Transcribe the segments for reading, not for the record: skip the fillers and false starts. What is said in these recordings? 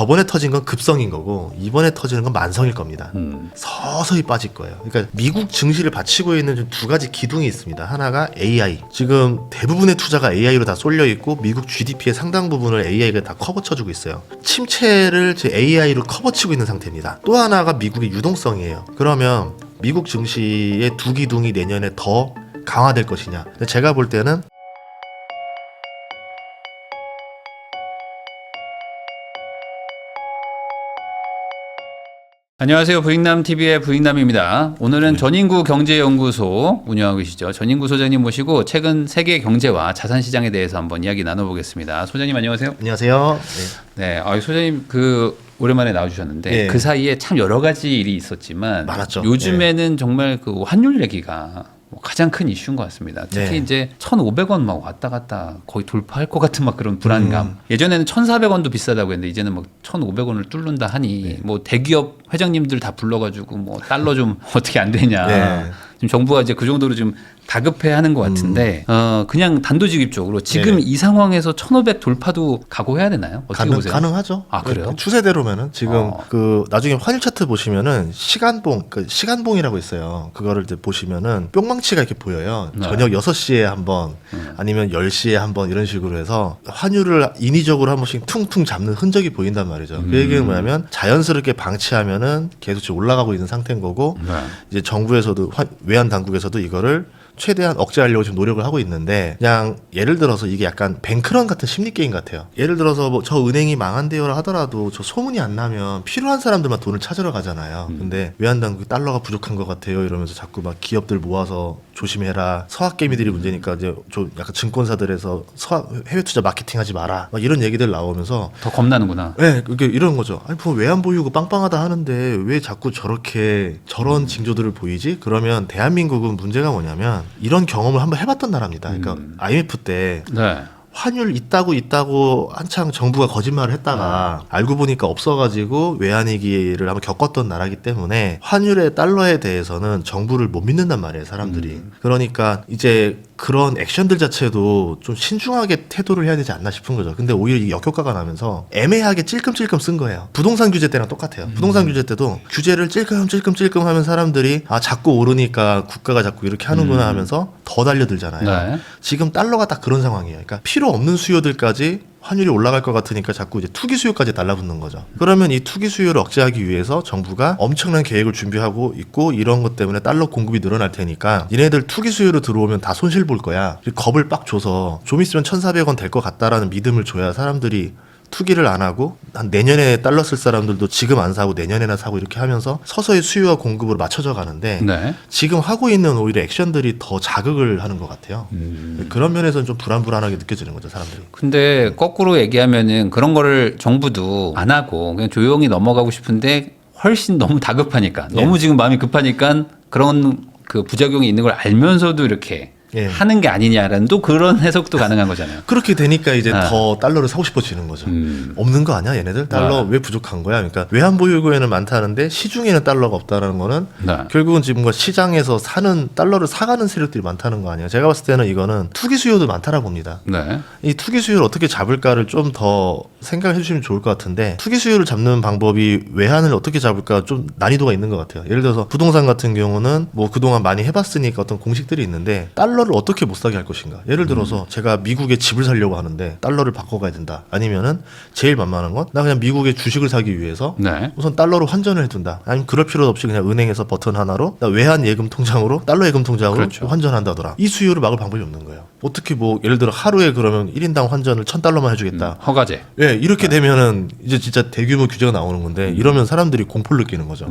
저번에 터진 건 급성인 거고 이번에 터지는 건 만성일 겁니다. 서서히 빠질 거예요. 그러니까 미국 증시를 받치고 있는 좀 두 가지 기둥이 있습니다. 하나가 AI. 지금 대부분의 투자가 AI로 다 쏠려 있고 미국 GDP의 상당 부분을 AI가 다 커버쳐주고 있어요. 침체를 AI로 커버치고 있는 상태입니다. 또 하나가 미국의 유동성이에요. 그러면 미국 증시의 두 기둥이 내년에 더 강화될 것이냐. 제가 볼 때는 안녕하세요. 부익남TV의 부익남입니다. 오늘은 전인구 경제연구소 운영하고 계시죠. 전인구 소장님 모시고 최근 세계 경제와 자산시장에 대해서 한번 이야기 나눠보겠습니다. 소장님 안녕하세요. 안녕하세요. 네, 소장님 오랜만에 나와주셨는데 네. 그 사이에 참 여러 가지 일이 있었지만 많았죠. 요즘에는 정말 그 환율 얘기가 가장 큰 이슈인 것 같습니다. 특히 네. 이제 1,500원 막 왔다 갔다 거의 돌파할 것 같은 막 그런 불안감. 예전에는 1,400원도 비싸다고 했는데 이제는 막 1,500원을 뚫는다 하니 뭐 대기업 회장님들 다 불러가지고 뭐 달러 좀 어떻게 안 되냐. 네. 지금 정부가 이제 그 정도로 좀 다급해하는 것 같은데 그냥 단도직입적으로 지금 네. 이 상황에서 1,500 돌파도 각오해야 되나요? 어떻게 보세요? 가능하죠. 아, 그래요? 추세대로면은 지금 나중에 환율 차트 보시면은 시간봉이라고 있어요. 그거를 이제 보시면은 뿅망치가 이렇게 보여요. 네. 저녁 6시에 한번 아니면 10시에 한번 이런 식으로 해서 환율을 인위적으로 한 번씩 퉁퉁 잡는 흔적이 보인단 말이죠. 그 얘기는 뭐냐면 자연스럽게 방치하면은 계속 지금 올라가고 있는 상태인 거고 네. 이제 정부에서도 외환 당국에서도 이거를 최대한 억제하려고 지금 노력을 하고 있는데 그냥 예를 들어서 이게 약간 뱅크런 같은 심리 게임 같아요. 예를 들어서 뭐 저 은행이 망한대요라 하더라도 저 소문이 안 나면 필요한 사람들만 돈을 찾으러 가잖아요. 근데 외환 당국이 달러가 부족한 것 같아요 이러면서 자꾸 막 기업들 모아서 조심해라. 서학개미들이 문제니까 이제 좀 약간 증권사들에서 해외 투자 마케팅하지 마라. 막 이런 얘기들 나오면서 더 겁나는구나. 네, 그게 이런 거죠. 아니, 뭐 외환 보유고 빵빵하다 하는데 왜 자꾸 저런 징조들을 보이지? 그러면 대한민국은 문제가 뭐냐면 이런 경험을 한번 해봤던 나라입니다. 그러니까 IMF 때 네. 환율 있다고 한창 정부가 거짓말을 했다가 알고 보니까 없어가지고 외환위기를 한번 겪었던 나라이기 때문에 환율의 달러에 대해서는 정부를 못 믿는단 말이에요, 사람들이. 그러니까 이제 그런 액션들 자체도 좀 신중하게 태도를 해야 되지 않나 싶은 거죠. 근데 오히려 이 역효과가 나면서 애매하게 찔끔찔끔 쓴 거예요. 부동산 규제 때랑 똑같아요. 부동산 규제 때도 규제를 찔끔찔끔 하면 사람들이 자꾸 오르니까 국가가 자꾸 이렇게 하는구나 하면서 더 달려들잖아요. 네. 지금 달러가 딱 그런 상황이에요. 그러니까 필요 없는 수요들까지 환율이 올라갈 것 같으니까 자꾸 이제 투기 수요까지 달라붙는 거죠. 그러면 이 투기 수요를 억제하기 위해서 정부가 엄청난 계획을 준비하고 있고 이런 것 때문에 달러 공급이 늘어날 테니까 니네들 투기 수요로 들어오면 다 손실 볼 거야. 겁을 빡 줘서 좀 있으면 1,400원 될 것 같다라는 믿음을 줘야 사람들이 투기를 안 하고 한 내년에 달러 쓸 사람들도 지금 안 사고 내년에나 사고 이렇게 하면서 서서히 수요와 공급으로 맞춰져 가는데 네. 지금 하고 있는 오히려 액션들이 더 자극을 하는 것 같아요. 그런 면에서는 좀 불안하게 느껴지는 거죠, 사람들이. 근데 거꾸로 얘기하면은 그런 거를 정부도 안 하고 그냥 조용히 넘어가고 싶은데 훨씬 너무 다급하니까 너무 지금 마음이 급하니까 그런 그 부작용이 있는 걸 알면서도 이렇게 예. 하는 게 아니냐라는 또 그런 해석도 가능한 거잖아요. 그렇게 되니까 이제 더 달러를 사고 싶어지는 거죠. 없는 거 아니야, 얘네들? 달러 왜 부족한 거야? 그러니까 외환 보유고에는 많다는데 시중에는 달러가 없다라는 거는 네. 결국은 지금 시장에서 사는 달러를 사가는 세력들이 많다는 거 아니에요? 제가 봤을 때는 이거는 투기 수요도 많다라고 봅니다. 네. 이 투기 수요를 어떻게 잡을까를 좀 더 생각해 주시면 좋을 것 같은데 투기 수요를 잡는 방법이 외환을 어떻게 잡을까 좀 난이도가 있는 것 같아요. 예를 들어서 부동산 같은 경우는 뭐 그동안 많이 해봤으니까 어떤 공식들이 있는데 달러를 어떻게 못 사게 할 것인가. 예를 들어서 제가 미국에 집을 사려고 하는데 달러를 바꿔가야 된다. 아니면은 제일 만만한 건 나 그냥 미국에 주식을 사기 위해서 네. 우선 달러로 환전을 해둔다. 아니면 그럴 필요 없이 그냥 은행에서 버튼 하나로 나 외환 예금 통장으로 달러 예금 통장으로 그렇죠. 환전한다더라. 이 수요를 막을 방법이 없는 거예요. 어떻게 뭐 예를 들어 하루에 그러면 1인당 환전을 1,000달러만 해주겠다. 허가제. 예, 이렇게 되면은 이제 진짜 대규모 규제가 나오는 건데 이러면 사람들이 공포를 느끼는 거죠.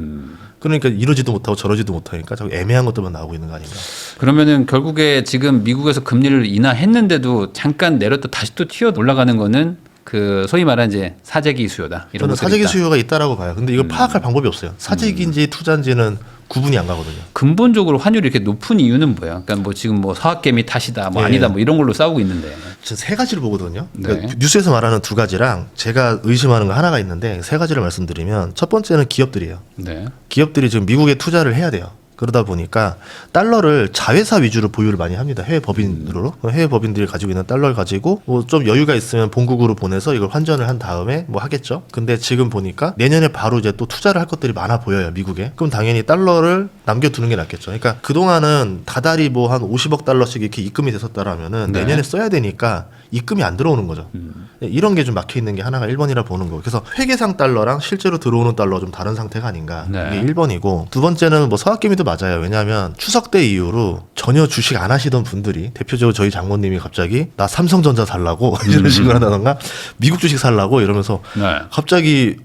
그러니까 이러지도 못하고 저러지도 못하니까 자꾸 애매한 것들만 나오고 있는 거 아닌가. 그러면은 결국에 지금 미국에서 금리를 인하했는데도 잠깐 내렸다 다시 또 튀어 올라가는 거는 그 소위 말하는 이제 사재기 수요다. 이런 저는 것들이 사재기 있다. 수요가 있다라고 봐요. 근데 이걸 파악할 방법이 없어요. 사재기인지 투자인지는 구분이 안 가거든요. 근본적으로 환율이 이렇게 높은 이유는 뭐예요? 그러니까 뭐 지금 뭐 서학개미 탓이다, 뭐 예. 아니다, 뭐 이런 걸로 싸우고 있는데. 저 세 가지를 보거든요. 그러니까 네. 뉴스에서 말하는 두 가지랑 제가 의심하는 거 하나가 있는데 세 가지를 말씀드리면 첫 번째는 기업들이에요. 네. 기업들이 지금 미국에 투자를 해야 돼요. 그러다 보니까 달러를 자회사 위주로 보유를 많이 합니다. 해외 법인으로. 해외 법인들이 가지고 있는 달러를 가지고 뭐 좀 여유가 있으면 본국으로 보내서 이걸 환전을 한 다음에 뭐 하겠죠. 근데 지금 보니까 내년에 바로 이제 또 투자를 할 것들이 많아 보여요, 미국에. 그럼 당연히 달러를 남겨두는 게 낫겠죠. 그러니까 그동안은 다달이 뭐 한 50억 달러씩 이렇게 입금이 됐었다라면은 네. 내년에 써야 되니까 입금이 안 들어오는 거죠. 이런 게 좀 막혀 있는 게 하나가 1번이라 보는 거고. 그래서 회계상 달러랑 실제로 들어오는 달러 좀 다른 상태가 아닌가. 네. 이게 1번이고 두 번째는 뭐 서학개미도 맞아요. 왜냐하면 추석 때 이후로 전혀 주식 안 하시던 분들이 대표적으로 저희 장모님이 갑자기 나 삼성전자 살라고 이런 식으로 한다던가 미국 주식 살라고 이러면서 네. 갑자기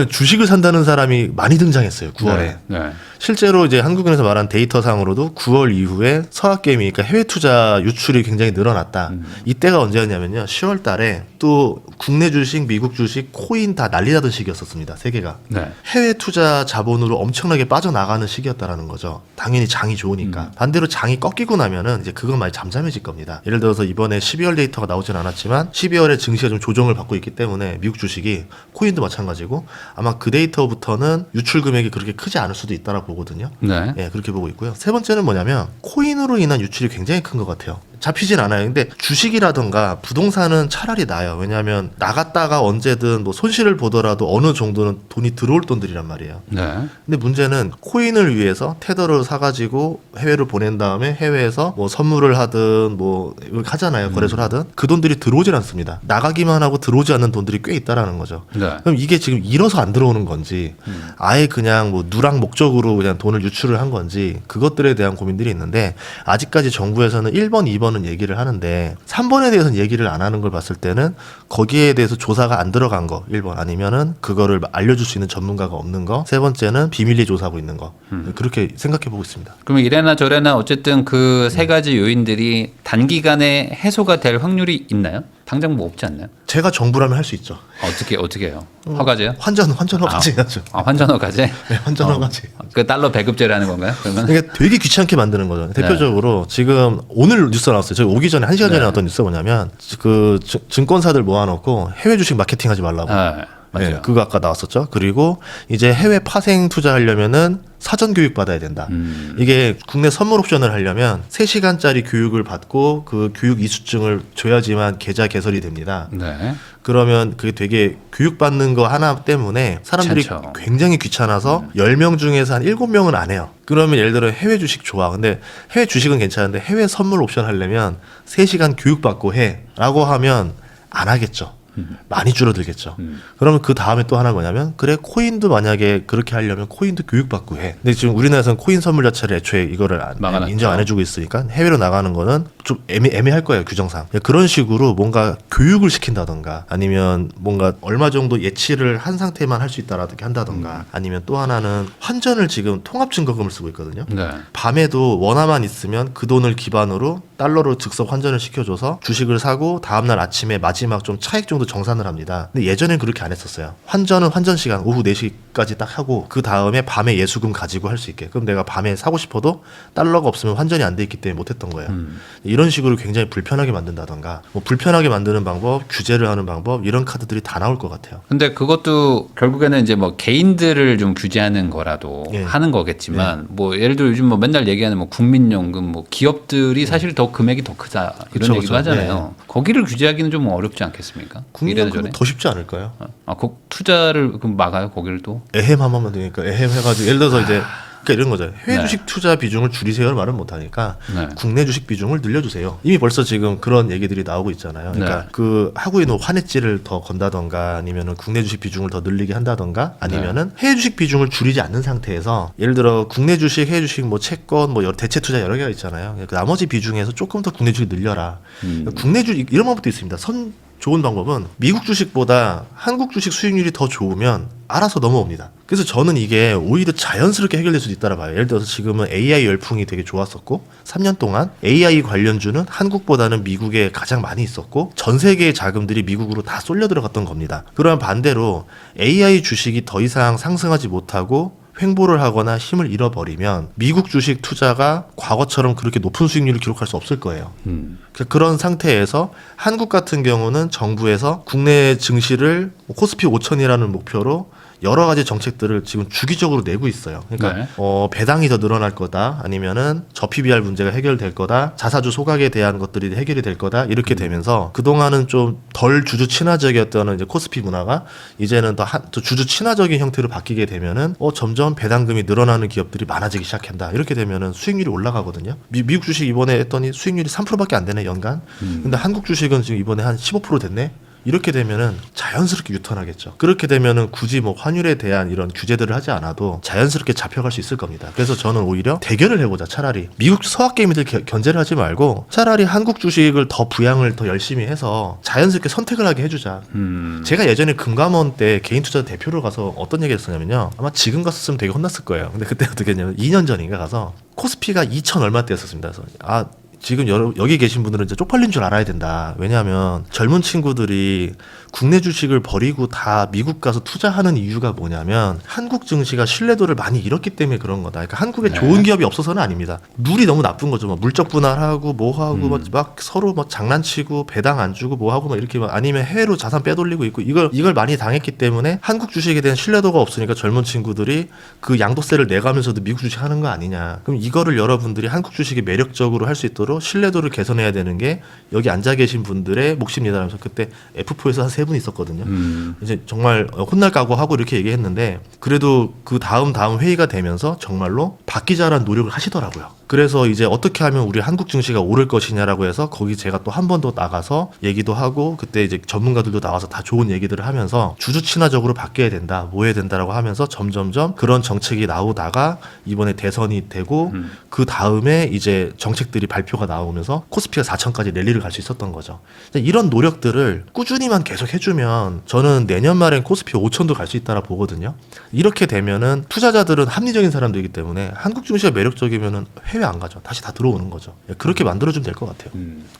주식을 산다는 사람이 많이 등장했어요. 9월에. 네. 네. 실제로 이제 한국은행에서 말한 데이터상으로도 9월 이후에 서학개미, 그러니까 해외 투자 유출이 굉장히 늘어났다. 이때가 언제였냐면요. 10월 달에 또 국내 주식, 미국 주식, 코인 다 난리 나던 시기였었습니다. 세계가. 네. 해외 투자 자본으로 엄청나게 빠져나가는 시기였다라는 거죠. 당연히 장이 좋으니까. 반대로 장이 꺾이고 나면은 이제 그건 많이 잠잠해질 겁니다. 예를 들어서 이번에 12월 데이터가 나오진 않았지만 12월에 증시가 좀 조정을 받고 있기 때문에 미국 주식이 코인도 마찬가지고 아마 그 데이터부터는 유출 금액이 그렇게 크지 않을 수도 있다라고 보거든요. 네. 예, 그렇게 보고 있고요. 세 번째는 뭐냐면 코인으로 인한 유출이 굉장히 큰 것 같아요. 잡히진 않아요. 근데 주식이라던가 부동산은 차라리 나아요. 왜냐하면 나갔다가 언제든 뭐 손실을 보더라도 어느 정도는 돈이 들어올 돈들이란 말이에요. 네. 근데 문제는 코인을 위해서 테더를 사가지고 해외를 보낸 다음에 해외에서 뭐 선물을 하든 뭐 하잖아요. 거래소를 하든 그 돈들이 들어오질 않습니다. 나가기만 하고 들어오지 않는 돈들이 꽤 있다라는 거죠. 네. 그럼 이게 지금 잃어서 안 들어오는 건지 아예 그냥 뭐 누락 목적으로 그냥 돈을 유출을 한 건지 그것들에 대한 고민들이 있는데 아직까지 정부에서는 1번, 2번은 얘기를 하는데 3번에 대해서는 얘기를 안 하는 걸 봤을 때는 거기에 대해서 조사가 안 들어간 거 1번 아니면은 그거를 알려줄 수 있는 전문가가 없는 거 세 번째는 비밀리 조사하고 있는 거 그렇게 생각해 보고 있습니다. 그러면 이래나 저래나 어쨌든 그 세 가지 요인들이 단기간에 해소가 될 확률이 있나요? 당장 뭐 없지 않나요? 제가 정부라면 할 수 있죠. 어떻게 해요? 허가제요? 환전 허가제 해야죠. 환전 허가제? 네, 환전 허가제. 그 달러 배급제라는 건가요? 그러면? 그러니까 되게 귀찮게 만드는 거죠. 대표적으로 지금 오늘 뉴스 나왔어요. 저희 오기 전에 1시간 전에 나왔던 뉴스가 뭐냐면 그 증권사들 모아놓고 해외 주식 마케팅하지 말라고. 맞아요. 네, 그거 아까 나왔었죠. 그리고 이제 해외 파생 투자하려면은 사전 교육 받아야 된다. 이게 국내 선물 옵션을 하려면 3시간짜리 교육을 받고 그 교육 이수증을 줘야지만 계좌 개설이 됩니다. 네. 그러면 그게 되게 교육받는 거 하나 때문에 사람들이 귀찮죠. 굉장히 귀찮아서 10명 중에서 한 7명은 안 해요. 그러면 예를 들어 해외 주식 좋아. 근데 해외 주식은 괜찮은데 해외 선물 옵션 하려면 3시간 교육받고 해. 라고 하면 안 하겠죠. 많이 줄어들겠죠. 그러면 그 다음에 또 하나 뭐냐면 그래 코인도 만약에 그렇게 하려면 코인도 교육받고 해. 근데 지금 우리나라에서는 코인 선물 자체를 애초에 이거를 막아놨죠. 인정 안 해주고 있으니까 해외로 나가는 거는 좀 애매할 거예요 규정상. 그런 식으로 뭔가 교육을 시킨다던가 아니면 뭔가 얼마 정도 예치를 한 상태만 할 수 있다라든가 한다던가 아니면 또 하나는 환전을 지금 통합증거금을 쓰고 있거든요. 네. 밤에도 원화만 있으면 그 돈을 기반으로 달러로 즉석 환전을 시켜줘서 주식을 사고 다음날 아침에 마지막 좀 차익 정도 정산을 합니다. 근데 예전엔 그렇게 안 했었어요. 환전은 환전 시간 오후 4시까지 딱 하고 그 다음에 밤에 예수금 가지고 할 수 있게. 그럼 내가 밤에 사고 싶어도 달러가 없으면 환전이 안 돼 있기 때문에 못했던 거예요. 이런 식으로 굉장히 불편하게 만든다던가 뭐 불편하게 만드는 방법, 규제를 하는 방법 이런 카드들이 다 나올 것 같아요. 근데 그것도 결국에는 이제 뭐 개인들을 좀 규제하는 거라도 예. 하는 거겠지만 뭐 예를 들어 요즘 뭐 맨날 얘기하는 뭐 국민연금 뭐 기업들이 사실 더 금액이 더 크다 이런 그쵸, 얘기도 그쵸. 하잖아요. 거기를 규제하기는 좀 어렵지 않겠습니까? 이래나 국민연금은 저래? 더 쉽지 않을까요? 그 투자를 그럼 막아요 거기를 또? 에헴 하면 되니까 에헴 해가지고 예를 들어서 이제 그러니까 이런 거죠. 해외 네. 주식 투자 비중을 줄이세요를 말은 못하니까 네. 국내 주식 비중을 늘려주세요. 이미 벌써 지금 그런 얘기들이 나오고 있잖아요. 그러니까 네. 그 하고 있는 환해지를 더 건다던가 아니면은 국내 주식 비중을 더 늘리게 한다던가 아니면은 해외 주식 비중을 줄이지 않는 상태에서 예를 들어 국내 주식, 해외 주식, 뭐 채권, 뭐 대체 투자 여러 개가 있잖아요. 그러니까 나머지 비중에서 조금 더 국내 주식 늘려라. 그러니까 국내 주식 이런 방법도 있습니다. 좋은 방법은 미국 주식보다 한국 주식 수익률이 더 좋으면 알아서 넘어옵니다. 그래서 저는 이게 오히려 자연스럽게 해결될 수도 있다고 봐요. 예를 들어서 지금은 AI 열풍이 되게 좋았었고 3년 동안 AI 관련주는 한국보다는 미국에 가장 많이 있었고 전 세계의 자금들이 미국으로 다 쏠려 들어갔던 겁니다. 그러면 반대로 AI 주식이 더 이상 상승하지 못하고 횡보를 하거나 힘을 잃어버리면 미국 주식 투자가 과거처럼 그렇게 높은 수익률을 기록할 수 없을 거예요. 그런 상태에서 한국 같은 경우는 정부에서 국내 증시를 코스피 5천이라는 목표로 여러 가지 정책들을 지금 주기적으로 내고 있어요. 그러니까 네. 배당이 더 늘어날 거다, 아니면은 저PBR 문제가 해결될 거다, 자사주 소각에 대한 것들이 해결이 될 거다, 이렇게 되면서 그동안은 좀 덜 주주 친화적이었던 이제 코스피 문화가 이제는 더 주주 친화적인 형태로 바뀌게 되면은 점점 배당금이 늘어나는 기업들이 많아지기 시작한다. 이렇게 되면은 수익률이 올라가거든요. 미국 주식 이번에 했더니 수익률이 3%밖에 안 되네, 연간. 근데 한국 주식은 지금 이번에 한 15% 됐네. 이렇게 되면은 자연스럽게 유턴하겠죠. 그렇게 되면은 굳이 뭐 환율에 대한 이런 규제들을 하지 않아도 자연스럽게 잡혀갈 수 있을 겁니다. 그래서 저는 오히려 대결을 해보자. 차라리 미국 서학 게임들 견제를 하지 말고 차라리 한국 주식을 더 부양을 더 열심히 해서 자연스럽게 선택을 하게 해주자. 제가 예전에 금감원 때 개인 투자 대표로 가서 어떤 얘기를 했었냐면요. 아마 지금 갔었으면 되게 혼났을 거예요. 근데 그때 어떻게 했냐면 2년 전인가 가서 코스피가 2천 얼마대였었습니다. 그래서 지금 여기 계신 분들은 이제 쪽팔린 줄 알아야 된다. 왜냐하면 젊은 친구들이 국내 주식을 버리고 다 미국 가서 투자하는 이유가 뭐냐면 한국 증시가 신뢰도를 많이 잃었기 때문에 그런 거다. 그러니까 한국에 좋은 기업이 없어서는 아닙니다. 룰이 너무 나쁜 거죠. 막 물적 분할하고 뭐하고 막 서로 막 장난치고 배당 안 주고 뭐하고 막 이렇게 아니면 해외로 자산 빼돌리고 있고 이걸 많이 당했기 때문에 한국 주식에 대한 신뢰도가 없으니까 젊은 친구들이 그 양도세를 내가면서도 미국 주식 하는 거 아니냐. 그럼 이거를 여러분들이 한국 주식이 매력적으로 할 수 있도록 신뢰도를 개선해야 되는 게 여기 앉아 계신 분들의 몫입니다. 하면서 그때 F4에서 한 3분 있었거든요. 이제 정말 혼날 각오하고 이렇게 얘기했는데 그래도 그 다음 회의가 되면서 정말로 바뀌자라는 노력을 하시더라고요. 그래서 이제 어떻게 하면 우리 한국 증시가 오를 것이냐라고 해서 거기 제가 또 한 번 더 나가서 얘기도 하고 그때 이제 전문가들도 나와서 다 좋은 얘기들을 하면서 주주 친화적으로 바뀌어야 된다, 뭐 해야 된다라고 하면서 점점점 그런 정책이 나오다가 이번에 대선이 되고 그 다음에 이제 정책들이 발표가 나오면서 코스피가 4천까지 랠리를 갈 수 있었던 거죠. 이런 노력들을 꾸준히만 계속 해주면 저는 내년 말엔 코스피 5천도 갈 수 있다라 보거든요. 이렇게 되면은 투자자들은 합리적인 사람들이기 때문에 한국 증시가 매력적이면은 해외 안 가죠. 다시 다 들어오는 거죠. 그렇게 만들어주면 될 것 같아요.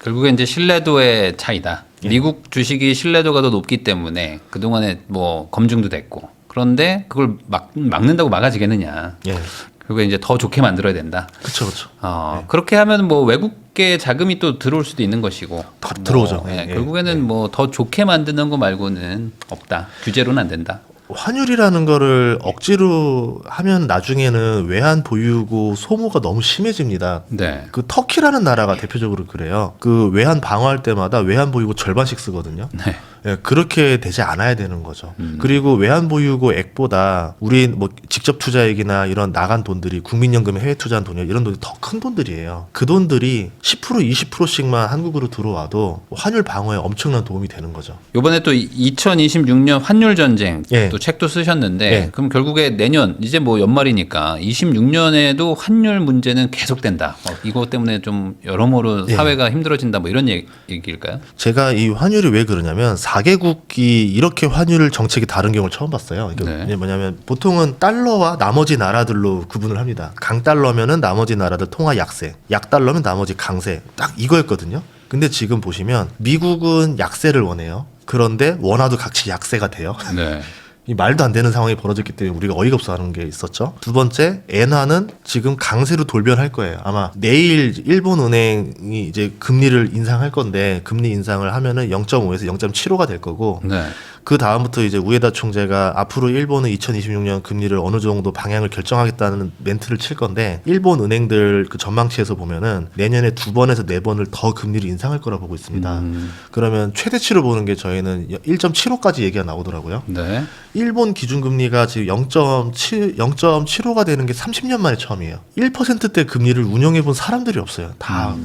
결국에 이제 신뢰도의 차이다. 예. 미국 주식이 신뢰도가 더 높기 때문에 그동안에 뭐 검증도 됐고 그런데 그걸 막는다고 막아지겠느냐. 예. 그리고 이제 더 좋게 만들어야 된다. 그렇죠. 네. 그렇게 하면 뭐 외국계 자금이 또 들어올 수도 있는 것이고. 다 들어오죠. 예, 예, 결국에는 뭐 더 좋게 만드는 거 말고는 없다. 규제로는 안 된다. 환율이라는 거를 억지로 하면 나중에는 외환 보유고 소모가 너무 심해집니다. 네. 그 터키라는 나라가 대표적으로 그래요. 그 외환 방어할 때마다 외환 보유고 절반씩 쓰거든요. 네. 예, 그렇게 되지 않아야 되는 거죠. 그리고 외환 보유고 액보다 우리 뭐 직접 투자액이나 이런 나간 돈들이 국민연금에 해외 투자한 돈이 이런 돈이 더 큰 돈들이에요. 그 돈들이 10% 20%씩만 한국으로 들어와도 환율 방어에 엄청난 도움이 되는 거죠. 이번에 또 2026년 환율 전쟁 예. 또 책도 쓰셨는데 예. 그럼 결국에 내년 이제 뭐 연말이니까 26년에도 환율 문제는 계속된다. 이것 때문에 좀 여러모로 예. 사회가 힘들어진다. 뭐 이런 얘기일까요? 제가 이 환율이 왜 그러냐면 4개국이 이렇게 환율 정책이 다른 경우를 처음 봤어요. 네. 이게 뭐냐면 보통은 달러와 나머지 나라들로 구분을 합니다. 강달러면은 나머지 나라들 통화 약세, 약달러면 나머지 강세. 딱 이거였거든요. 근데 지금 보시면 미국은 약세를 원해요. 그런데 원화도 같이 약세가 돼요. 네. 이 말도 안 되는 상황이 벌어졌기 때문에 우리가 어이가 없어 하는 게 있었죠. 두 번째, 엔화는 지금 강세로 돌변할 거예요. 아마 내일 일본은행이 이제 금리를 인상할 건데 금리 인상을 하면은 0.5에서 0.75가 될 거고 네. 그 다음부터 이제 우에다 총재가 앞으로 일본은 2026년 금리를 어느 정도 방향을 결정하겠다는 멘트를 칠 건데 일본 은행들 그 전망치에서 보면은 내년에 2번에서 4번을 더 금리를 인상할 거라 보고 있습니다. 그러면 최대치로 보는 게 저희는 1.75까지 얘기가 나오더라고요. 네. 일본 기준금리가 지금 0.75가 되는 게 30년 만에 처음이에요. 1%대 금리를 운영해 본 사람들이 없어요. 다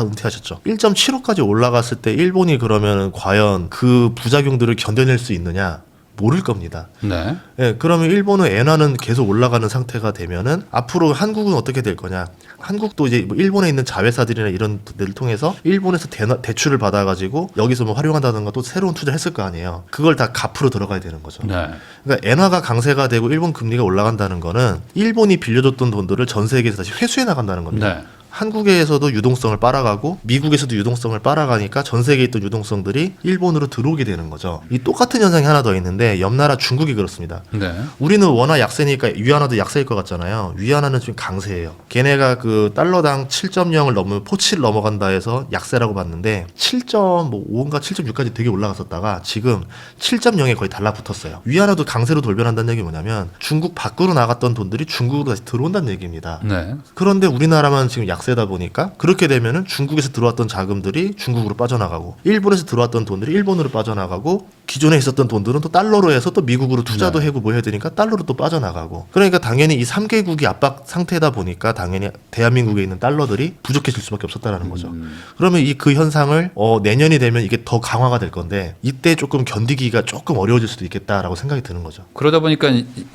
은퇴하셨죠. 1.75까지 올라갔을 때 일본이 그러면 과연 그 부작용들을 견뎌낼 수 있느냐? 모를 겁니다. 네. 예, 그러면 일본은 엔화는 계속 올라가는 상태가 되면은 앞으로 한국은 어떻게 될 거냐? 한국도 이제 뭐 일본에 있는 자회사들이나 이런 데를 통해서 일본에서 대출을 받아가지고 여기서 뭐 활용한다든가 또 새로운 투자를 했을 거 아니에요. 그걸 다 갚으러 들어가야 되는 거죠. 네. 그러니까 엔화가 강세가 되고 일본 금리가 올라간다는 거는 일본이 빌려줬던 돈들을 전 세계에서 다시 회수해 나간다는 겁니다. 네. 한국에서도 유동성을 빨아가고 미국에서도 유동성을 빨아가니까 전 세계에 있던 유동성들이 일본으로 들어오게 되는 거죠. 이 똑같은 현상이 하나 더 있는데 옆 나라 중국이 그렇습니다. 네. 우리는 워낙 약세니까 위안화도 약세일 것 같잖아요. 위안화는 지금 강세예요. 걔네가 그 달러당 7.0을 넘으면 포치를 넘어간다 해서 약세라고 봤는데 7.5인가 7.6까지 되게 올라갔었다가 지금 7.0에 거의 달라붙었어요. 위안화도 강세로 돌변한다는 얘기 뭐냐면 중국 밖으로 나갔던 돈들이 중국으로 다시 들어온다는 얘기입니다. 네. 그런데 우리나라만 지금 약세다 보니까 그렇게 되면은 중국에서 들어왔던 자금들이 중국으로 빠져나가고 일본에서 들어왔던 돈들이 일본으로 빠져나가고 기존에 있었던 돈들은 또 달러로 해서 또 미국으로 투자도 하고 뭐 해야 되니까 달러로 또 빠져나가고 그러니까 당연히 이 3개국이 압박 상태다 보니까 당연히 대한민국에 있는 달러들이 부족해질 수밖에 없었다라는 거죠. 그러면 이 그 현상을 내년이 되면 이게 더 강화가 될 건데 이때 조금 견디기가 조금 어려워질 수도 있겠다라고 생각이 드는 거죠. 그러다 보니까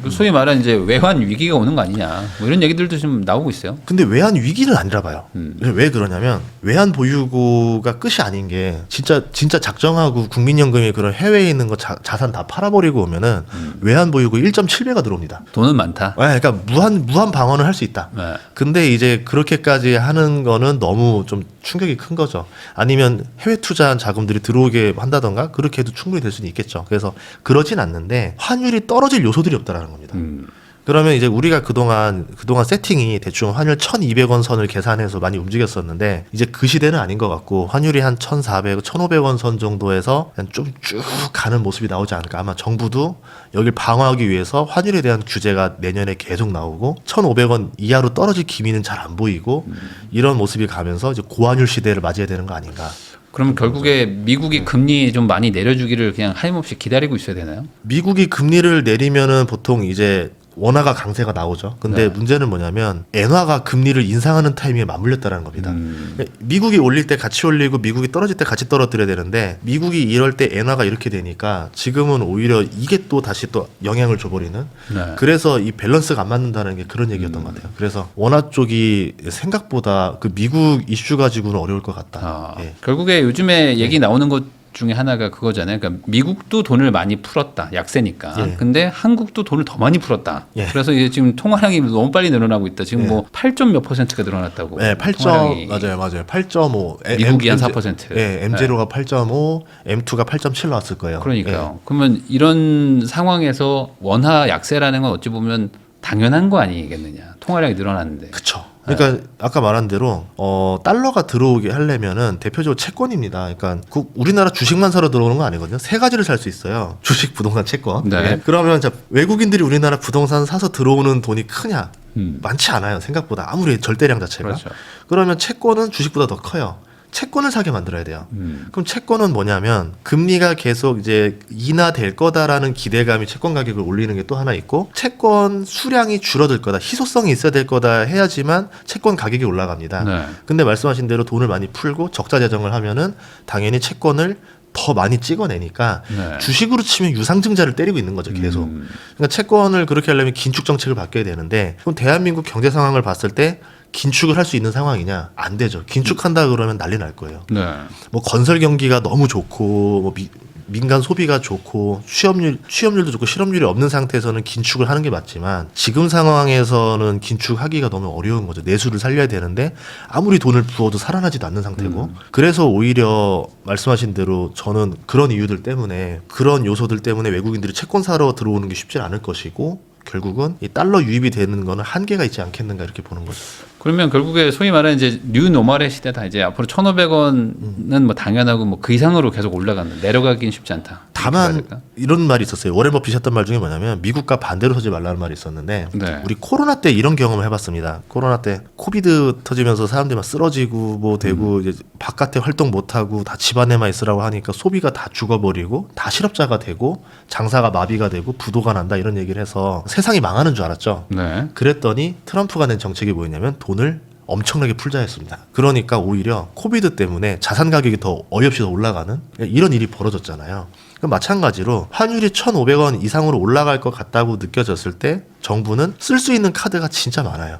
소위 말하는 이제 외환 위기가 오는 거 아니냐 뭐 이런 얘기들도 좀 나오고 있어요. 근데 외환 위기는 아니라 봐요. 왜 그러냐면 외환 보유고가 끝이 아닌 게 진짜 작정하고 국민연금이 그런 해외에 있는 거 자산 다 팔아버리고 오면은 외환 보유고 1.7배가 들어옵니다. 돈은 많다. 그러니까 무한 방어는 할 수 있다. 네. 근데 이제 그렇게까지 하는 거는 너무 좀 충격이 큰 거죠. 아니면 해외 투자한 자금들이 들어오게 한다던가 그렇게 해도 충분히 될 수는 있겠죠. 그래서 그러진 않는데 환율이 떨어질 요소들이 없다라는 겁니다. 그러면 이제 우리가 그동안 세팅이 대충 환율 1,200원 선을 계산해서 많이 움직였었는데 이제 그 시대는 아닌 것 같고 환율이 한 1,400, 1,500원 선 정도에서 좀 쭉 가는 모습이 나오지 않을까. 아마 정부도 여길 방어하기 위해서 환율에 대한 규제가 내년에 계속 나오고 1,500원 이하로 떨어질 기미는 잘 안 보이고 이런 모습이 가면서 이제 고환율 시대를 맞이해야 되는 거 아닌가. 그럼 결국에 미국이 금리 좀 많이 내려주기를 그냥 하염없이 기다리고 있어야 되나요? 미국이 금리를 내리면은 보통 이제 원화가 강세가 나오죠. 근데 네. 문제는 뭐냐면 엔화가 금리를 인상하는 타이밍에 맞물렸다는 겁니다. 미국이 올릴 때 같이 올리고 미국이 떨어질 때 같이 떨어뜨려야 되는데 미국이 이럴 때 엔화가 이렇게 되니까 지금은 오히려 이게 또 다시 또 영향을 줘버리는 네. 그래서 이 밸런스가 안 맞는다는 게 그런 얘기였던 것 같아요. 그래서 원화 쪽이 생각보다 그 미국 이슈 가지고는 어려울 것 같다. 예. 결국에 요즘에 얘기 나오는 것 중에 하나가 그거잖아요. 그러니까 미국도 돈을 많이 풀었다. 약세니까. 예. 근데 한국도 돈을 더 많이 풀었다. 예. 그래서 이제 지금 통화량이 너무 빨리 늘어나고 있다. 지금 예. 뭐 8점 몇 %가 늘어났다고. 네, 8점 통화량이. 맞아요. 8.5. 미국이 한 4%. 네, M0가 8.5, M2가 8.7 나왔을 거예요. 그러니까요. 그러면 이런 상황에서 원화 약세라는 건 어찌 보면 당연한 거 아니겠느냐. 통화량이 늘어났는데. 그렇죠. 그러니까 아까 말한 대로 달러가 들어오게 하려면은 대표적으로 채권입니다. 그러니까 우리나라 주식만 사러 들어오는 거 아니거든요. 세 가지를 살 수 있어요. 주식, 부동산, 채권. 네. 그러면 외국인들이 우리나라 부동산 사서 들어오는 돈이 크냐? 많지 않아요. 생각보다 아무리 절대량 자체가. 그렇죠. 그러면 채권은 주식보다 더 커요. 채권을 사게 만들어야 돼요. 그럼 채권은 뭐냐면 금리가 계속 이제 인하될 거다라는 기대감이 채권 가격을 올리는 게 또 하나 있고 채권 수량이 줄어들 거다. 희소성이 있어야 될 거다 해야지만 채권 가격이 올라갑니다. 네. 근데 말씀하신 대로 돈을 많이 풀고 적자 재정을 하면은 당연히 채권을 더 많이 찍어내니까 네. 주식으로 치면 유상증자를 때리고 있는 거죠 계속. 그러니까 채권을 그렇게 하려면 긴축 정책을 바뀌어야 되는데 그럼 대한민국 경제 상황을 봤을 때 긴축을 할 수 있는 상황이냐? 안 되죠. 긴축한다 그러면 난리 날 거예요. 네. 뭐 건설 경기가 너무 좋고 뭐 민간 소비가 좋고 취업률도 좋고 실업률이 없는 상태에서는 긴축을 하는 게 맞지만 지금 상황에서는 긴축하기가 너무 어려운 거죠. 내수를 살려야 되는데 아무리 돈을 부어도 살아나지도 않는 상태고 그래서 오히려 말씀하신 대로 저는 그런 이유들 때문에 그런 요소들 때문에 외국인들이 채권 사러 들어오는 게 쉽지 않을 것이고 결국은 이 달러 유입이 되는 거는 한계가 있지 않겠는가 이렇게 보는 거죠. 그러면 결국에 소위 말하는 이제 뉴 노멀의 시대다. 이제 앞으로 1,500원은 뭐 당연하고 뭐 그 이상으로 계속 올라가는 내려가긴 쉽지 않다. 다만 이런 말이 있었어요. 워렌 버핏이 했던 말 중에 뭐냐면 미국과 반대로 서지 말라는 말이 있었는데 네. 우리 코로나 때 이런 경험을 해봤습니다. 코로나 때 코비드 터지면서 사람들이 막 쓰러지고 뭐 되고 이제 바깥에 활동 못하고 다 집안에만 있으라고 하니까 소비가 다 죽어버리고 다 실업자가 되고 장사가 마비가 되고 부도가 난다 이런 얘기를 해서 세상이 망하는 줄 알았죠. 네. 그랬더니 트럼프가 낸 정책이 뭐였냐면 돈을 엄청나게 풀자 했습니다. 그러니까 오히려 코비드 때문에 자산 가격이 더 어이없이 더 올라가는 이런 일이 벌어졌잖아요. 그럼 마찬가지로 환율이 1,500원 이상으로 올라갈 것 같다고 느껴졌을 때 정부는 쓸 수 있는 카드가 진짜 많아요.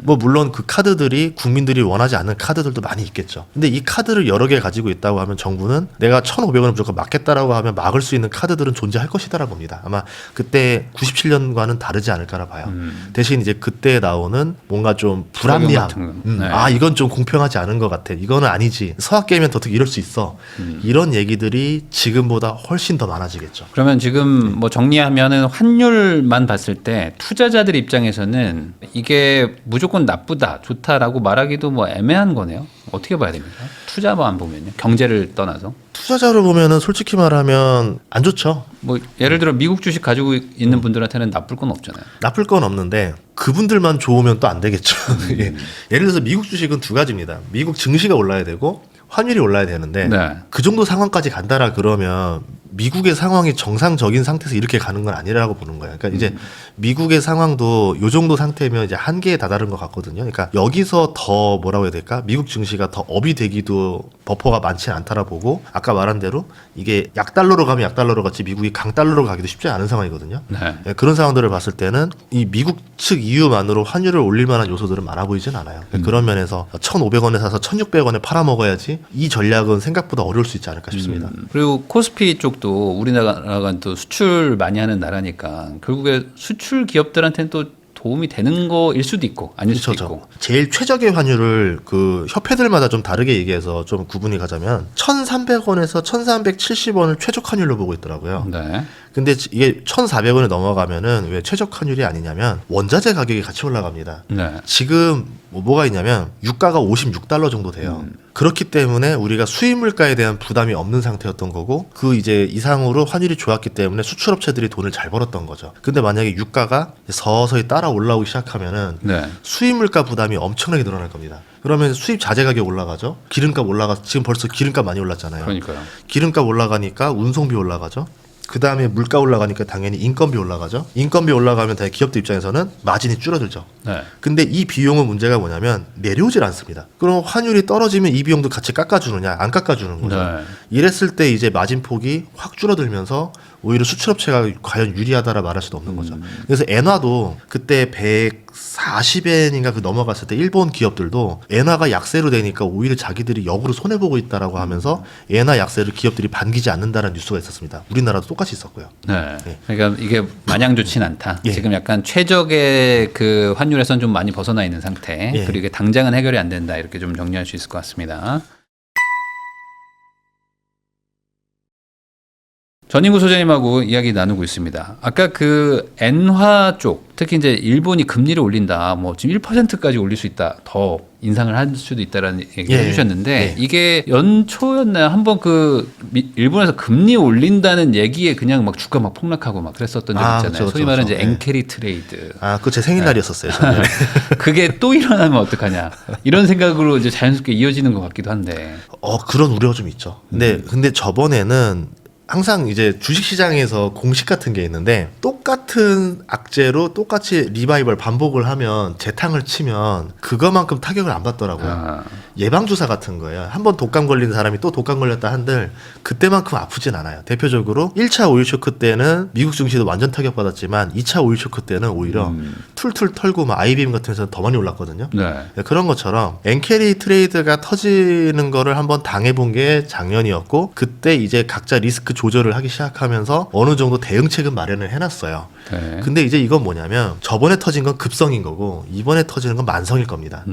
뭐 물론 그 카드들이 국민들이 원하지 않는 카드들도 많이 있겠죠. 근데 이 카드를 여러 개 가지고 있다고 하면 정부는 내가 1,500원을 무조건 막겠다라고 하면 막을 수 있는 카드들은 존재할 것이다라 봅니다. 아마 그때 97년과는 다르지 않을까라 봐요. 대신 이제 그때 나오는 뭔가 좀 불합리함. 네. 아 이건 좀 공평하지 않은 것 같아. 이거는 아니지. 서학개면 더 이럴 수 있어. 이런 얘기들이 지금보다 훨씬 더 많아지겠죠. 그러면 지금 뭐 정리하면은 환율만 봤을 때 투자자들 입장에서는 이게 무조건 나쁘다, 좋다라고 말하기도 뭐 애매한 거네요. 어떻게 봐야 됩니까? 투자만 보면요. 경제를 떠나서. 투자자로 보면은 솔직히 말하면 안 좋죠. 뭐 예를 들어 미국 주식 가지고 있는 분들한테는 나쁠 건 없잖아요. 나쁠 건 없는데 그분들만 좋으면 또 안 되겠죠. 예. 예를 들어서 미국 주식은 두 가지입니다. 미국 증시가 올라야 되고 환율이 올라야 되는데 네. 그 정도 상황까지 간다라 그러면 미국의 상황이 정상적인 상태에서 이렇게 가는 건 아니라고 보는 거예요. 그러니까 이제 미국의 상황도 요 정도 상태면 이제 한계에 다다른 것 같거든요. 그러니까 여기서 더 뭐라고 해야 될까? 미국 증시가 더 업이 되기도 버퍼가 많지 않다라 보고 아까 말한 대로 이게 약달러로 가면 약달러로 같이 미국이 강달러로 가기도 쉽지 않은 상황이거든요. 네. 예, 그런 상황들을 봤을 때는 이 미국 측 이유만으로 환율을 올릴 만한 요소들은 많아 보이진 않아요. 그런 면에서 1,500원에 사서 1,600원에 팔아먹어야지 이 전략은 생각보다 어려울 수 있지 않을까 싶습니다. 그리고 코스피 쪽도 우리나라가 또 수출 많이 하는 나라니까 결국에 수출 기업들한테는 또 도움이 되는 거일 수도 있고 아닐 수도 그렇죠. 있고. 제일 최적의 환율을 그 협회들마다 좀 다르게 얘기해서 좀 구분이 가자면 1,300원에서 1,370원을 최적 환율로 보고 있더라고요. 네. 근데 이게 1,400원에 넘어가면은 왜 최적 환율이 아니냐면 원자재 가격이 같이 올라갑니다. 네. 지금 뭐가 있냐면 유가가 56달러 정도 돼요. 그렇기 때문에 우리가 수입 물가에 대한 부담이 없는 상태였던 거고 그 이제 이상으로 환율이 좋았기 때문에 수출업체들이 돈을 잘 벌었던 거죠. 근데 만약에 유가가 서서히 따라 올라오기 시작하면은 네. 수입 물가 부담이 엄청나게 늘어날 겁니다. 그러면 수입 자재 가격 올라가죠. 기름값 올라가 지금 벌써 기름값 많이 올랐잖아요. 그러니까요. 기름값 올라가니까 운송비 올라가죠. 그 다음에 물가 올라가니까 당연히 인건비 올라가죠. 인건비 올라가면 당연히 기업들 입장에서는 마진이 줄어들죠. 네. 근데 이 비용은 문제가 뭐냐면 내려오질 않습니다. 그럼 환율이 떨어지면 이 비용도 같이 깎아주느냐? 안 깎아주는 거죠. 네. 이랬을 때 이제 마진폭이 확 줄어들면서 오히려 수출업체가 과연 유리하다라 말할 수도 없는 거죠. 그래서 엔화도 그때 140엔인가 그 넘어갔을 때 일본 기업들도 엔화가 약세로 되니까 오히려 자기들이 역으로 손해보고 있다라고 하면서 엔화 약세를 기업들이 반기지 않는다는 뉴스가 있었습니다. 우리나라도 똑같이 있었고요. 네. 예. 그러니까 이게 마냥 좋진 않다. 예. 지금 약간 최적의 그 환율에선 좀 많이 벗어나 있는 상태. 예. 그리고 이게 당장은 해결이 안 된다. 이렇게 좀 정리할 수 있을 것 같습니다. 전인구 소장님하고 이야기 나누고 있습니다. 아까 그 엔화 쪽, 특히 이제 일본이 금리를 올린다, 뭐 지금 1%까지 올릴 수 있다, 더 인상을 할 수도 있다라는 얘기를 예. 해주셨는데 예. 이게 연초였나요? 한번 그 일본에서 금리 올린다는 얘기에 그냥 막 주가 막 폭락하고 막 그랬었던 적 있잖아요. 그렇죠, 소위 말하는 그렇죠. 이제 예. 엔캐리 트레이드. 아, 그거 제 생일날이었었어요. 작년에. 그게 또 일어나면 어떡하냐? 이런 생각으로 이제 자연스럽게 이어지는 것 같기도 한데. 그런 우려가 좀 있죠. 근데 저번에는 항상 이제 주식시장에서 공식 같은 게 있는데 똑같은 악재로 똑같이 리바이벌 반복을 하면 재탕을 치면 그거만큼 타격을 안 받더라고요. 아, 예방주사 같은 거예요. 한번 독감 걸린 사람이 또 독감 걸렸다 한들 그때만큼 아프진 않아요. 대표적으로 1차 오일 쇼크 때는 미국 증시도 완전 타격받았지만 2차 오일 쇼크 때는 오히려 툴툴 털고 막 IBM 같은 데서는 더 많이 올랐거든요. 네. 그런 것처럼 엔캐리 트레이드가 터지는 거를 한번 당해본 게 작년이었고 그때 이제 각자 리스크 조절을 하기 시작하면서 어느 정도 대응책은 마련을 해놨어요. 네. 근데 이제 이건 뭐냐면 저번에 터진 건 급성인 거고 이번에 터지는 건 만성일 겁니다.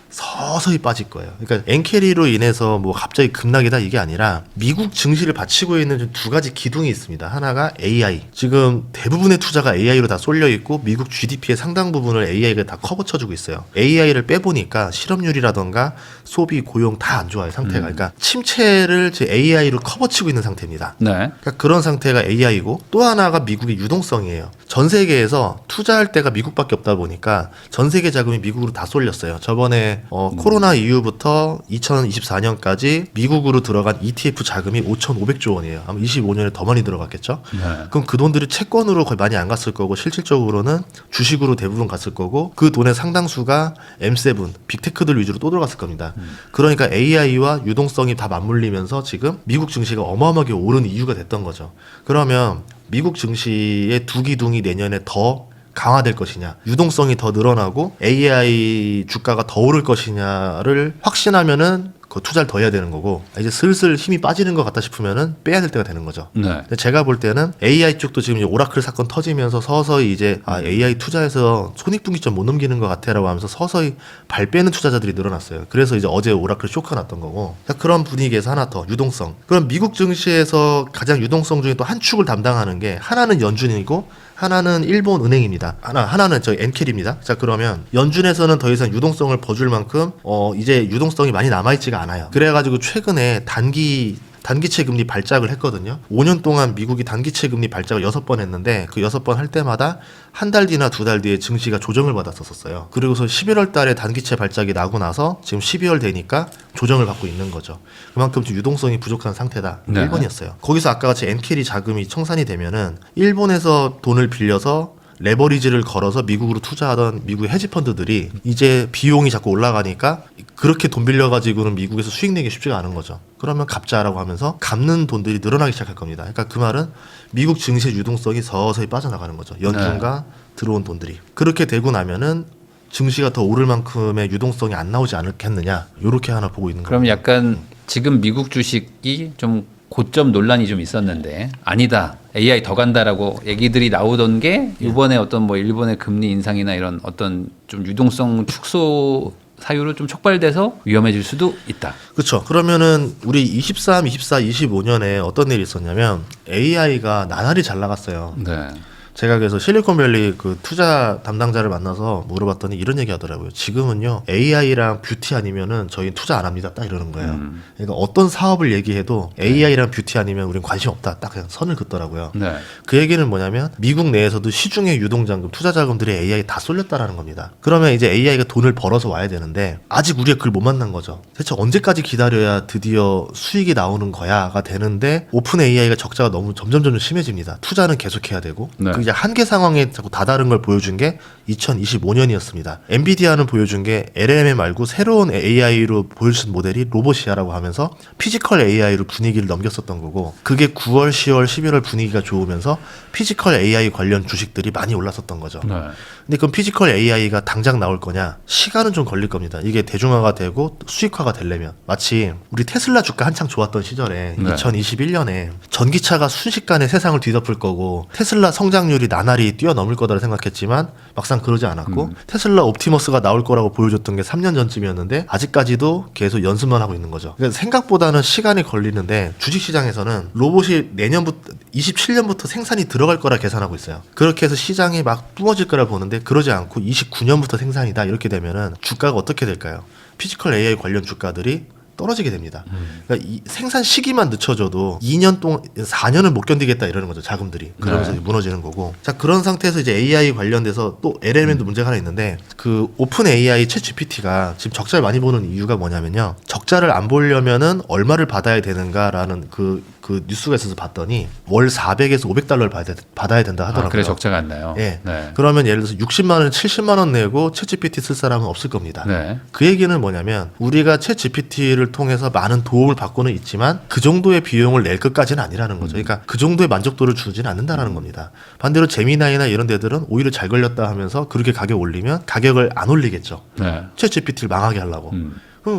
서서히 빠질 거예요. 그러니까 엔캐리로 인해서 뭐 갑자기 급락이다 이게 아니라 미국 증시를 받치고 있는 좀 두 가지 기둥이 있습니다. 하나가 AI. 지금 대부분의 투자가 AI로 다 쏠려 있고 미국 GDP의 상당 부분을 AI가 다 커버쳐주고 있어요. AI를 빼보니까 실업률이라던가 소비, 고용 다 안 좋아요 상태가. 그러니까 침체를 AI로 커버치고 있는 상태입니다. 네. 그러니까 그런 상태가 AI고 또 하나가 미국의 유동성이에요. 전 세계에서 투자할 때가 미국밖에 없다 보니까 전 세계 자금이 미국으로 다 쏠렸어요. 저번에 코로나 이후부터 2024년까지 미국으로 들어간 ETF 자금이 5,500조 원이에요. 아마 25년에 더 많이 들어갔겠죠. 네. 그럼 그 돈들이 채권으로 거의 많이 안 갔을 거고 실질적으로는 주식으로 대부분 갔을 거고 그 돈의 상당수가 M7, 빅테크들 위주로 또 들어갔을 겁니다. 그러니까 AI와 유동성이 다 맞물리면서 지금 미국 증시가 어마어마하게 오른 이유가 됐던 거죠. 그러면 미국 증시의 두 기둥이 내년에 더 강화될 것이냐, 유동성이 더 늘어나고 AI 주가가 더 오를 것이냐를 확신하면은 그 투자를 더 해야 되는 거고, 이제 슬슬 힘이 빠지는 것 같다 싶으면은 빼야 될 때가 되는 거죠. 네. 근데 제가 볼 때는 AI 쪽도 지금 이제 오라클 사건 터지면서 서서히 이제 AI 투자해서 손익분기점 못 넘기는 것 같아라고 하면서 서서히 발 빼는 투자자들이 늘어났어요. 그래서 이제 어제 오라클 쇼크가 났던 거고, 그런 분위기에서 하나 더 유동성. 그럼 미국 증시에서 가장 유동성 중에 또 한 축을 담당하는 게 하나는 연준이고 하나는 일본 은행입니다. 하나는 저희 엔켈입니다. 자, 그러면 연준에서는 더 이상 유동성을 버줄 만큼 이제 유동성이 많이 남아있지가 않아요. 그래가지고 최근에 단기채 금리 발작을 했거든요. 5년 동안 미국이 단기채 금리 발작을 6번 했는데 그 6번 할 때마다 한 달 뒤나 두 달 뒤에 증시가 조정을 받았었어요. 그리고서 11월 달에 단기채 발작이 나고 나서 지금 12월 되니까 조정을 받고 있는 거죠. 그만큼 좀 유동성이 부족한 상태다. 네. 일본이었어요. 거기서 아까 같이 엔켈이 자금이 청산이 되면은 일본에서 돈을 빌려서 레버리지를 걸어서 미국으로 투자하던 미국의 헤지펀드들이 이제 비용이 자꾸 올라가니까 그렇게 돈 빌려가지고는 미국에서 수익 내기 쉽지가 않은 거죠. 그러면 갚자라고 하면서 갚는 돈들이 늘어나기 시작할 겁니다. 그러니까 그 말은 미국 증시의 유동성이 서서히 빠져나가는 거죠. 연준과 들어온 돈들이. 그렇게 되고 나면은 증시가 더 오를 만큼의 유동성이 안 나오지 않겠느냐, 요렇게 하나 보고 있는 거예요. 그럼 약간 지금 미국 주식이 좀 고점 논란이 좀 있었는데 아니다, AI 더 간다라고 얘기들이 나오던 게 이번에 어떤 뭐 일본의 금리 인상이나 이런 어떤 좀 유동성 축소 사유로 좀 촉발돼서 위험해질 수도 있다. 그렇죠. 그러면은 우리 23, 24, 25년에 어떤 일이 있었냐면 AI가 나날이 잘 나갔어요. 네. 제가 그래서 실리콘밸리 그 투자 담당자를 만나서 물어봤더니 이런 얘기 하더라고요. 지금은요, AI랑 뷰티 아니면은 저희 투자 안 합니다. 딱 이러는 거예요. 그러니까 어떤 사업을 얘기해도 AI랑 뷰티 아니면 우린 관심 없다. 딱 그냥 선을 긋더라고요. 네. 그 얘기는 뭐냐면 미국 내에서도 시중의 유동자금, 투자자금들이 AI에 다 쏠렸다라는 겁니다. 그러면 이제 AI가 돈을 벌어서 와야 되는데 아직 우리가 그걸 못 만난 거죠. 대체 언제까지 기다려야 드디어 수익이 나오는 거야가 되는데 오픈 AI가 적자가 너무 점점 심해집니다. 투자는 계속해야 되고 네. 그 이제 한계 상황에 자꾸 다다른 걸 보여준 게 2025년이었습니다. 엔비디아는 보여준 게 LLM 말고 새로운 AI로 보여준 모델이 로봇이야라고 하면서 피지컬 AI로 분위기를 넘겼었던 거고, 그게 9월, 10월, 11월 분위기가 좋으면서 피지컬 AI 관련 주식들이 많이 올랐었던 거죠. 네. 근데 그럼 피지컬 AI가 당장 나올 거냐? 시간은 좀 걸릴 겁니다. 이게 대중화가 되고 수익화가 되려면. 마치 우리 테슬라 주가 한창 좋았던 시절에 네. 2021년에 전기차가 순식간에 세상을 뒤덮을 거고 테슬라 성장률이 나날이 뛰어넘을 거다라 생각했지만 막상 그러지 않았고 테슬라 옵티머스가 나올 거라고 보여줬던 게 3년 전쯤이었는데 아직까지도 계속 연습만 하고 있는 거죠. 그러니까 생각보다는 시간이 걸리는데 주식시장에서는 로봇이 내년부터 27년부터 생산이 들어갈 거라 계산하고 있어요. 그렇게 해서 시장이 막 뿜어질 거라 보는데 그러지 않고 29년부터 생산이다 이렇게 되면은 주가가 어떻게 될까요? 피지컬 AI 관련 주가들이 떨어지게 됩니다. 그러니까 이 생산 시기만 늦춰져도 2년 동안 4년은 못 견디겠다 이러는 거죠. 자금들이. 그러면서 네. 무너지는 거고. 자, 그런 상태에서 이제 AI 관련돼서 또 LLM도 문제가 하나 있는데 그 오픈 AI 챗 GPT가 지금 적자를 많이 보는 이유가 뭐냐면요. 적자를 안 보려면은 얼마를 받아야 되는가라는 그 뉴스가 있어서 봤더니 월 400에서 500달러를 받아야 된다 하더라고요. 그래 적자가 안 나요. 예. 네. 그러면 예를 들어서 60만 원, 70만 원 내고 챗 GPT 쓸 사람은 없을 겁니다. 네. 그 얘기는 뭐냐면 우리가 챗 GPT를 통해서 많은 도움을 받고는 있지만 그 정도의 비용을 낼 것까지는 아니라는 거죠. 그러니까 그 정도의 만족도를 주지는 않는다라는 겁니다. 반대로 제미나이나 이런 데들은 오히려 잘 걸렸다 하면서 그렇게 가격 올리면 가격을 안 올리겠죠. 네. 챗 GPT를 망하게 하려고.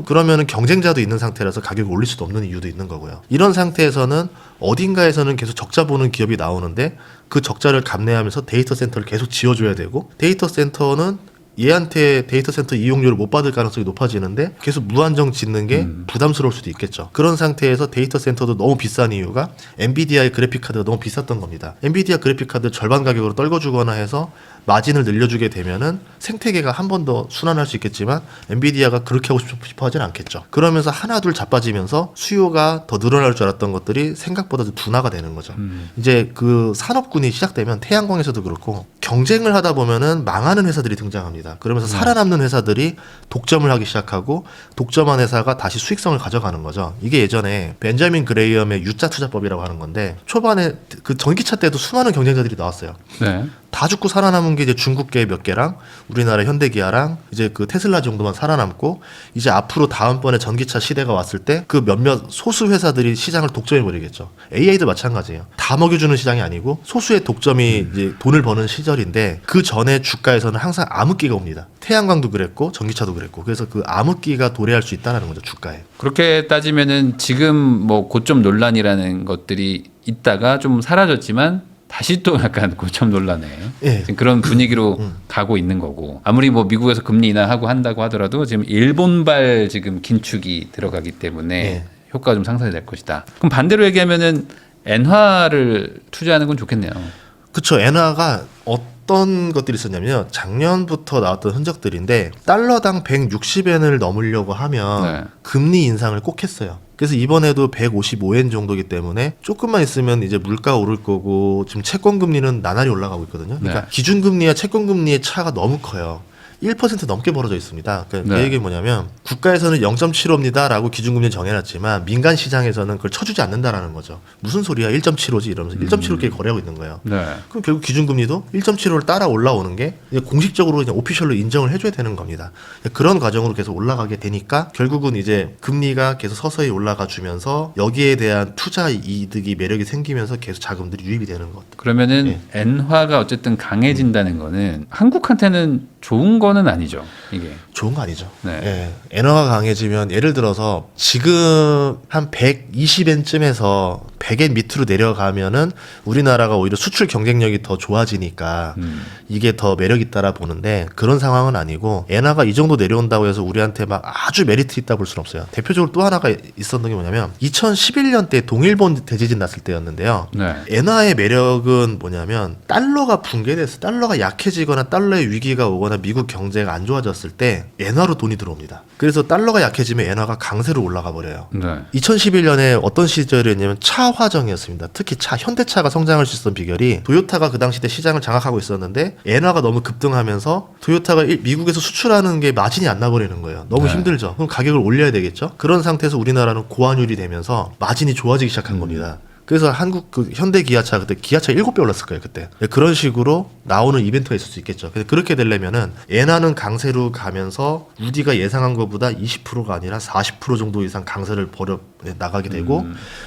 그러면은 경쟁자도 있는 상태라서 가격을 올릴 수도 없는 이유도 있는 거고요. 이런 상태에서는 어딘가에서는 계속 적자 보는 기업이 나오는데 그 적자를 감내하면서 데이터 센터를 계속 지어줘야 되고 데이터 센터는 얘한테 데이터 센터 이용료를 못 받을 가능성이 높아지는데 계속 무한정 짓는 게 부담스러울 수도 있겠죠. 그런 상태에서 데이터 센터도 너무 비싼 이유가 엔비디아의 그래픽카드가 너무 비쌌던 겁니다. 엔비디아 그래픽카드 절반 가격으로 떨궈주거나 해서 마진을 늘려주게 되면은 생태계가 한 번 더 순환할 수 있겠지만 엔비디아가 그렇게 하고 싶어 하진 않겠죠. 그러면서 하나 둘 자빠지면서 수요가 더 늘어날 줄 알았던 것들이 생각보다 둔화가 되는 거죠. 이제 그 산업군이 시작되면 태양광에서도 그렇고 경쟁을 하다 보면은 망하는 회사들이 등장합니다. 그러면서 살아남는 회사들이 독점을 하기 시작하고 독점한 회사가 다시 수익성을 가져가는 거죠. 이게 예전에 벤자민 그레이엄의 U자 투자법이라고 하는 건데 초반에 그 전기차 때도 수많은 경쟁자들이 나왔어요. 네. 다 죽고 살아남은 게 이제 중국계 몇 개랑 우리나라 현대기아랑 이제 그 테슬라 정도만 살아남고 이제 앞으로 다음번에 전기차 시대가 왔을 때 그 몇몇 소수 회사들이 시장을 독점해 버리겠죠. AI도 마찬가지예요. 다 먹여주는 시장이 아니고 소수의 독점이 이제 돈을 버는 시절인데 그 전에 주가에서는 항상 암흑기가 옵니다. 태양광도 그랬고 전기차도 그랬고 그래서 그 암흑기가 도래할 수 있다는 거죠 주가에. 그렇게 따지면은 지금 뭐 고점 논란이라는 것들이 있다가 좀 사라졌지만 다시 또 약간 고점 논란에 예. 지금 그런 분위기로 가고 있는 거고 아무리 뭐 미국에서 금리 인하하고 한다고 하더라도 지금 일본발 지금 긴축이 들어가기 때문에 예. 효과가 좀 상쇄될 것이다. 그럼 반대로 얘기하면은 엔화를 투자하는 건 좋겠네요. 그쵸. 엔화가 어떤 것들이 있었냐면요. 작년부터 나왔던 흔적들인데 달러당 160엔을 넘으려고 하면 네. 금리 인상을 꼭 했어요. 그래서 이번에도 155엔 정도기 때문에 조금만 있으면 이제 물가 오를 거고 지금 채권 금리는 나날이 올라가고 있거든요. 그러니까 네. 기준 금리와 채권 금리의 차가 너무 커요. 1% 넘게 벌어져 있습니다. 그러니까 네. 그 얘기 뭐냐면 국가에서는 0.75입니다라고 기준금리 정해놨지만 민간 시장에서는 그걸 쳐주지 않는다라는 거죠. 무슨 소리야 1.75지 이러면서 1.75개 거래하고 있는 거예요. 네. 그럼 결국 기준금리도 1.75를 따라 올라오는 게 이제 공식적으로 그냥 오피셜로 인정을 해줘야 되는 겁니다. 그런 과정으로 계속 올라가게 되니까 결국은 이제 금리가 계속 서서히 올라가 주면서 여기에 대한 투자 이득이 매력이 생기면서 계속 자금들이 유입이 되는 것. 그러면은 엔화가 어쨌든 강해진다는 거는 한국한테는 좋은 거는 아니죠. 이게. 좋은 거 아니죠. 네. 예. 엔화가 강해지면 예를 들어서 지금 한 120엔쯤에서 100엔 밑으로 내려가면은 우리나라가 오히려 수출 경쟁력이 더 좋아지니까 이게 더 매력 있다라 보는데 그런 상황은 아니고 엔화가 이 정도 내려온다고 해서 우리한테 막 아주 메리트 있다 볼 수는 없어요. 대표적으로 또 하나가 있었던 게 뭐냐면 2011년 때 동일본 대지진 났을 때였는데요. 네. 엔화의 매력은 뭐냐면 달러가 붕괴돼서 달러가 약해지거나 달러의 위기가 오거나 미국 경제가 안 좋아졌을 때 엔화로 돈이 들어옵니다. 그래서 달러가 약해지면 엔화가 강세로 올라가 버려요. 네. 2011년에 어떤 시절이었냐면 차 화정이었습니다. 특히 현대차가 성장할 수 있었던 비결이 도요타가 그 당시 때 시장을 장악하고 있었는데 엔화가 너무 급등하면서 도요타가 미국에서 수출하는 게 마진이 안 나버리는 거예요. 너무 네. 힘들죠. 그럼 가격을 올려야 되겠죠. 그런 상태에서 우리나라는 고환율이 되면서 마진이 좋아지기 시작한 겁니다. 그래서 한국 그 현대 기아차 그때 기아차 7배 올랐을 거예요 그때. 그런 식으로 나오는 이벤트가 있을 수 있겠죠. 근데 그렇게 되려면은 엔화는 강세로 가면서 우리가 예상한 것보다 20%가 아니라 40% 정도 이상 강세를 벌여 나가게 되고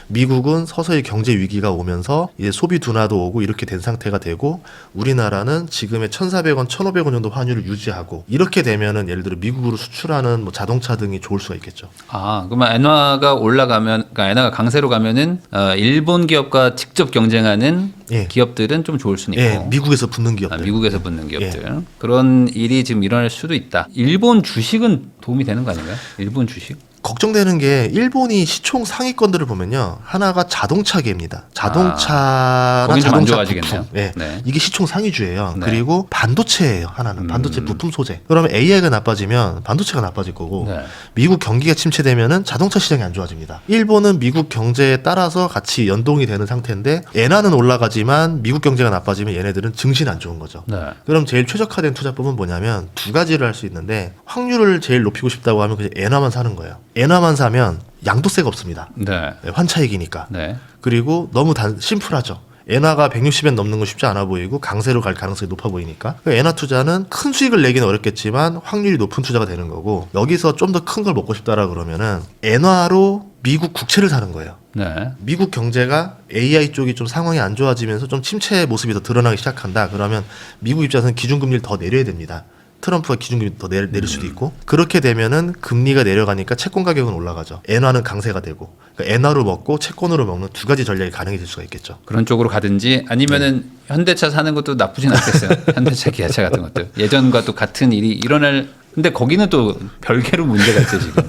미국은 서서히 경제 위기가 오면서 이제 소비 둔화도 오고 이렇게 된 상태가 되고 우리나라는 지금의 1,400원, 1,500원 정도 환율을 유지하고 이렇게 되면은 예를 들어 미국으로 수출하는 뭐 자동차 등이 좋을 수가 있겠죠. 아, 그러면 엔화가 올라가면, 그러니까 엔화가 강세로 가면은 일본 기업과 직접 경쟁하는 예. 기업들은 좀 좋을 수는 있고, 예, 미국에서 붙는 기업들. 미국에서 붙는 기업들 그런 일이 지금 일어날 수도 있다. 일본 주식은 도움이 되는 거 아닌가요? 일본 주식? 걱정되는 게 일본이 시총 상위권들을 보면요 하나가 자동차계입니다. 자동차나 거긴 좀안 자동차 좋아지겠네요. 부품, 예, 네. 이게 시총 상위주예요. 네. 그리고 반도체예요. 하나는 반도체 부품 소재. 그러면 AI가 나빠지면 반도체가 나빠질 거고 네. 미국 경기가 침체되면은 자동차 시장이 안 좋아집니다. 일본은 미국 경제에 따라서 같이 연동이 되는 상태인데 엔화는 올라가지만 미국 경제가 나빠지면 얘네들은 증시 안 좋은 거죠. 네. 그럼 제일 최적화된 투자법은 뭐냐면 두 가지를 할 수 있는데 확률을 제일 높이고 싶다고 하면 그냥 엔화만 사는 거예요. 엔화만 사면 양도세가 없습니다. 네. 환차익이니까. 네. 그리고 너무 심플하죠. 엔화가 160엔 넘는 건 쉽지 않아 보이고 강세로 갈 가능성이 높아 보이니까 엔화 투자는 큰 수익을 내기는 어렵겠지만 확률이 높은 투자가 되는 거고 여기서 좀 더 큰 걸 먹고 싶다라 그러면은 엔화로 미국 국채를 사는 거예요. 네. 미국 경제가 AI 쪽이 좀 상황이 안 좋아지면서 좀 침체의 모습이 더 드러나기 시작한다. 그러면 미국 입장에서는 기준금리를 더 내려야 됩니다. 트럼프가 기준금리 더 내릴 수도 있고 그렇게 되면은 금리가 내려가니까 채권 가격은 올라가죠. 엔화는 강세가 되고 그러니까 엔화로 먹고 채권으로 먹는 두 가지 전략이 가능해질 수가 있겠죠. 그런 쪽으로 가든지 아니면은 현대차 사는 것도 나쁘진 않겠어요. 현대차, 기아차 같은 것들. 예전과 또 같은 일이 일어날. 근데 거기는 또 별개로 문제가 있죠 지금.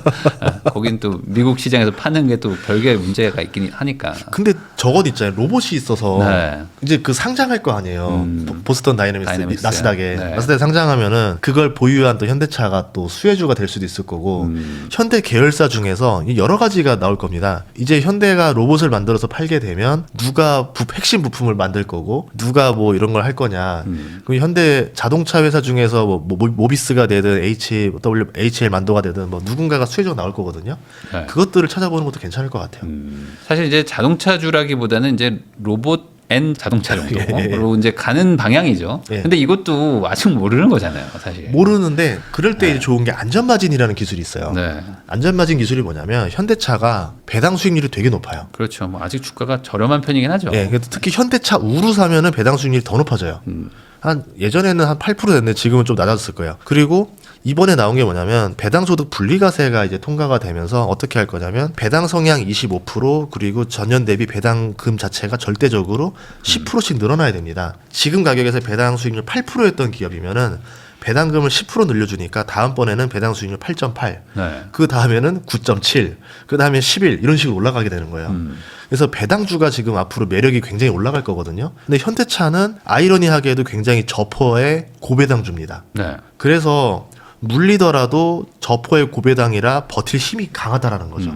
거기는 또 미국 시장에서 파는 게 또 별개 문제가 있긴 하니까. 근데 저것 있잖아요. 로봇이 있어서 네. 이제 그 상장할 거 아니에요. 보스턴 다이내믹스 나스닥에. 네. 나스닥에 상장하면은 그걸 보유한 또 현대차가 또 수혜주가 될 수도 있을 거고 현대 계열사 중에서 여러 가지가 나올 겁니다. 이제 현대가 로봇을 만들어서 팔게 되면 누가 핵심 부품을 만들 거고 누가 뭐 이런 걸 할 거냐. 그럼 현대 자동차 회사 중에서 뭐 모비스가 되든 HL 만도가 되든 뭐 누군가가 수혜주가 나올 거거든요. 네. 그것들을 찾아보는 것도 괜찮을 것 같아요. 사실 이제 자동차주라기보다는 이제 로봇 N 자동차 예, 예. 정도로 이제 가는 방향이죠. 예. 근데 이것도 아직 모르는 거잖아요, 사실. 모르는데 그럴 때 이제 좋은 게 안전마진이라는 기술이 있어요. 네. 안전마진 기술이 뭐냐면 현대차가 배당 수익률이 되게 높아요. 그렇죠. 뭐 아직 주가가 저렴한 편이긴 하죠. 예, 그래서 특히 현대차 우루 사면은 배당 수익률이 더 높아져요. 한 예전에는 한 8% 됐는데 지금은 좀 낮아졌을 거예요. 그리고 이번에 나온 게 뭐냐면 배당소득 분리과세가 이제 통과가 되면서 어떻게 할 거냐면 배당 성향 25% 그리고 전년 대비 배당금 자체가 절대적으로 10%씩 늘어나야 됩니다. 지금 가격에서 배당 수익률 8%였던 기업이면은 배당금을 10% 늘려주니까 다음번에는 배당 수익률 8.8, 네. 그 다음에는 9.7, 그 다음에 11 이런 식으로 올라가게 되는 거예요. 그래서 배당주가 지금 앞으로 매력이 굉장히 올라갈 거거든요. 근데 현대차는 아이러니하게도 굉장히 저퍼의 고배당주입니다. 네. 그래서 물리더라도 저퍼의 고배당이라 버틸 힘이 강하다라는 거죠.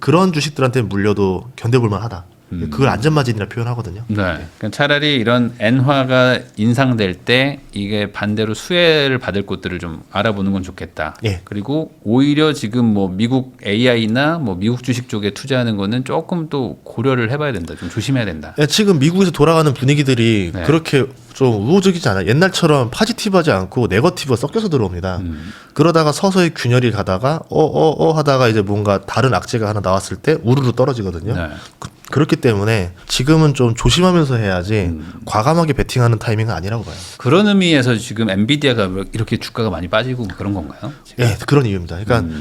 그런 주식들한테 물려도 견뎌볼 만하다. 그걸 안전마진이라 표현하거든요. 네. 그러니까 차라리 이런 N화가 인상될 때 이게 반대로 수혜를 받을 곳들을 좀 알아보는 건 좋겠다. 예. 그리고 오히려 지금 뭐 미국 AI나 뭐 미국 주식 쪽에 투자하는 거는 조금 또 고려를 해봐야 된다. 좀 조심해야 된다. 예, 지금 미국에서 돌아가는 분위기들이 네. 그렇게 좀 우호적이지 않아요. 옛날처럼 파지티브하지 않고 네거티브가 섞여서 들어옵니다. 그러다가 서서히 균열이 가다가 하다가 이제 뭔가 다른 악재가 하나 나왔을 때 우르르 떨어지거든요. 네. 그렇기 때문에 지금은 좀 조심하면서 해야지 과감하게 베팅하는 타이밍은 아니라고 봐요. 그런 의미에서 지금 엔비디아가 이렇게 주가가 많이 빠지고 그런 건가요? 지금? 예, 그런 이유입니다. 그러니까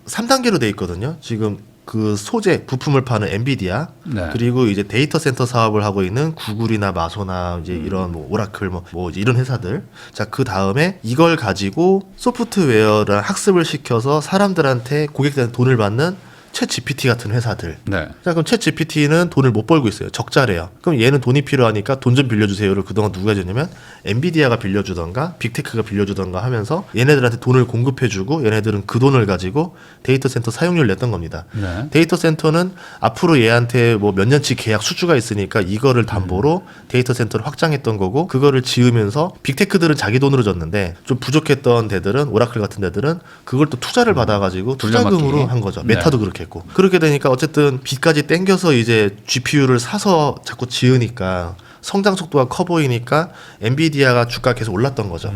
3단계로 돼 있거든요. 지금 그 소재 부품을 파는 엔비디아 네. 그리고 이제 데이터 센터 사업을 하고 있는 구글이나 마소나 이제 이런 뭐 오라클 뭐 이제 이런 회사들. 자, 그 다음에 이걸 가지고 소프트웨어를 학습을 시켜서 사람들한테 고객들한테 돈을 받는 챗 GPT 같은 회사들. 네. 자, 그럼 챗 GPT는 돈을 못 벌고 있어요. 적자래요. 그럼 얘는 돈이 필요하니까 돈 좀 빌려주세요를 그동안 누가 해줬냐면 엔비디아가 빌려주던가 빅테크가 빌려주던가 하면서 얘네들한테 돈을 공급해주고 얘네들은 그 돈을 가지고 데이터 센터 사용료를 냈던 겁니다. 네. 데이터 센터는 앞으로 얘한테 뭐 몇 년치 계약 수주가 있으니까 이거를 담보로 데이터 센터를 확장했던 거고 그거를 지으면서 빅테크들은 자기 돈으로 줬는데 좀 부족했던 데들은 오라클 같은 데들은 그걸 또 투자를 받아가지고 투자금으로 돌려막기. 한 거죠. 네. 메타도 그렇게 했고 그렇게 되니까 어쨌든 빚까지 땡겨서 이제 GPU를 사서 자꾸 지으니까 성장 속도가 커 보이니까 엔비디아가 주가 계속 올랐던 거죠.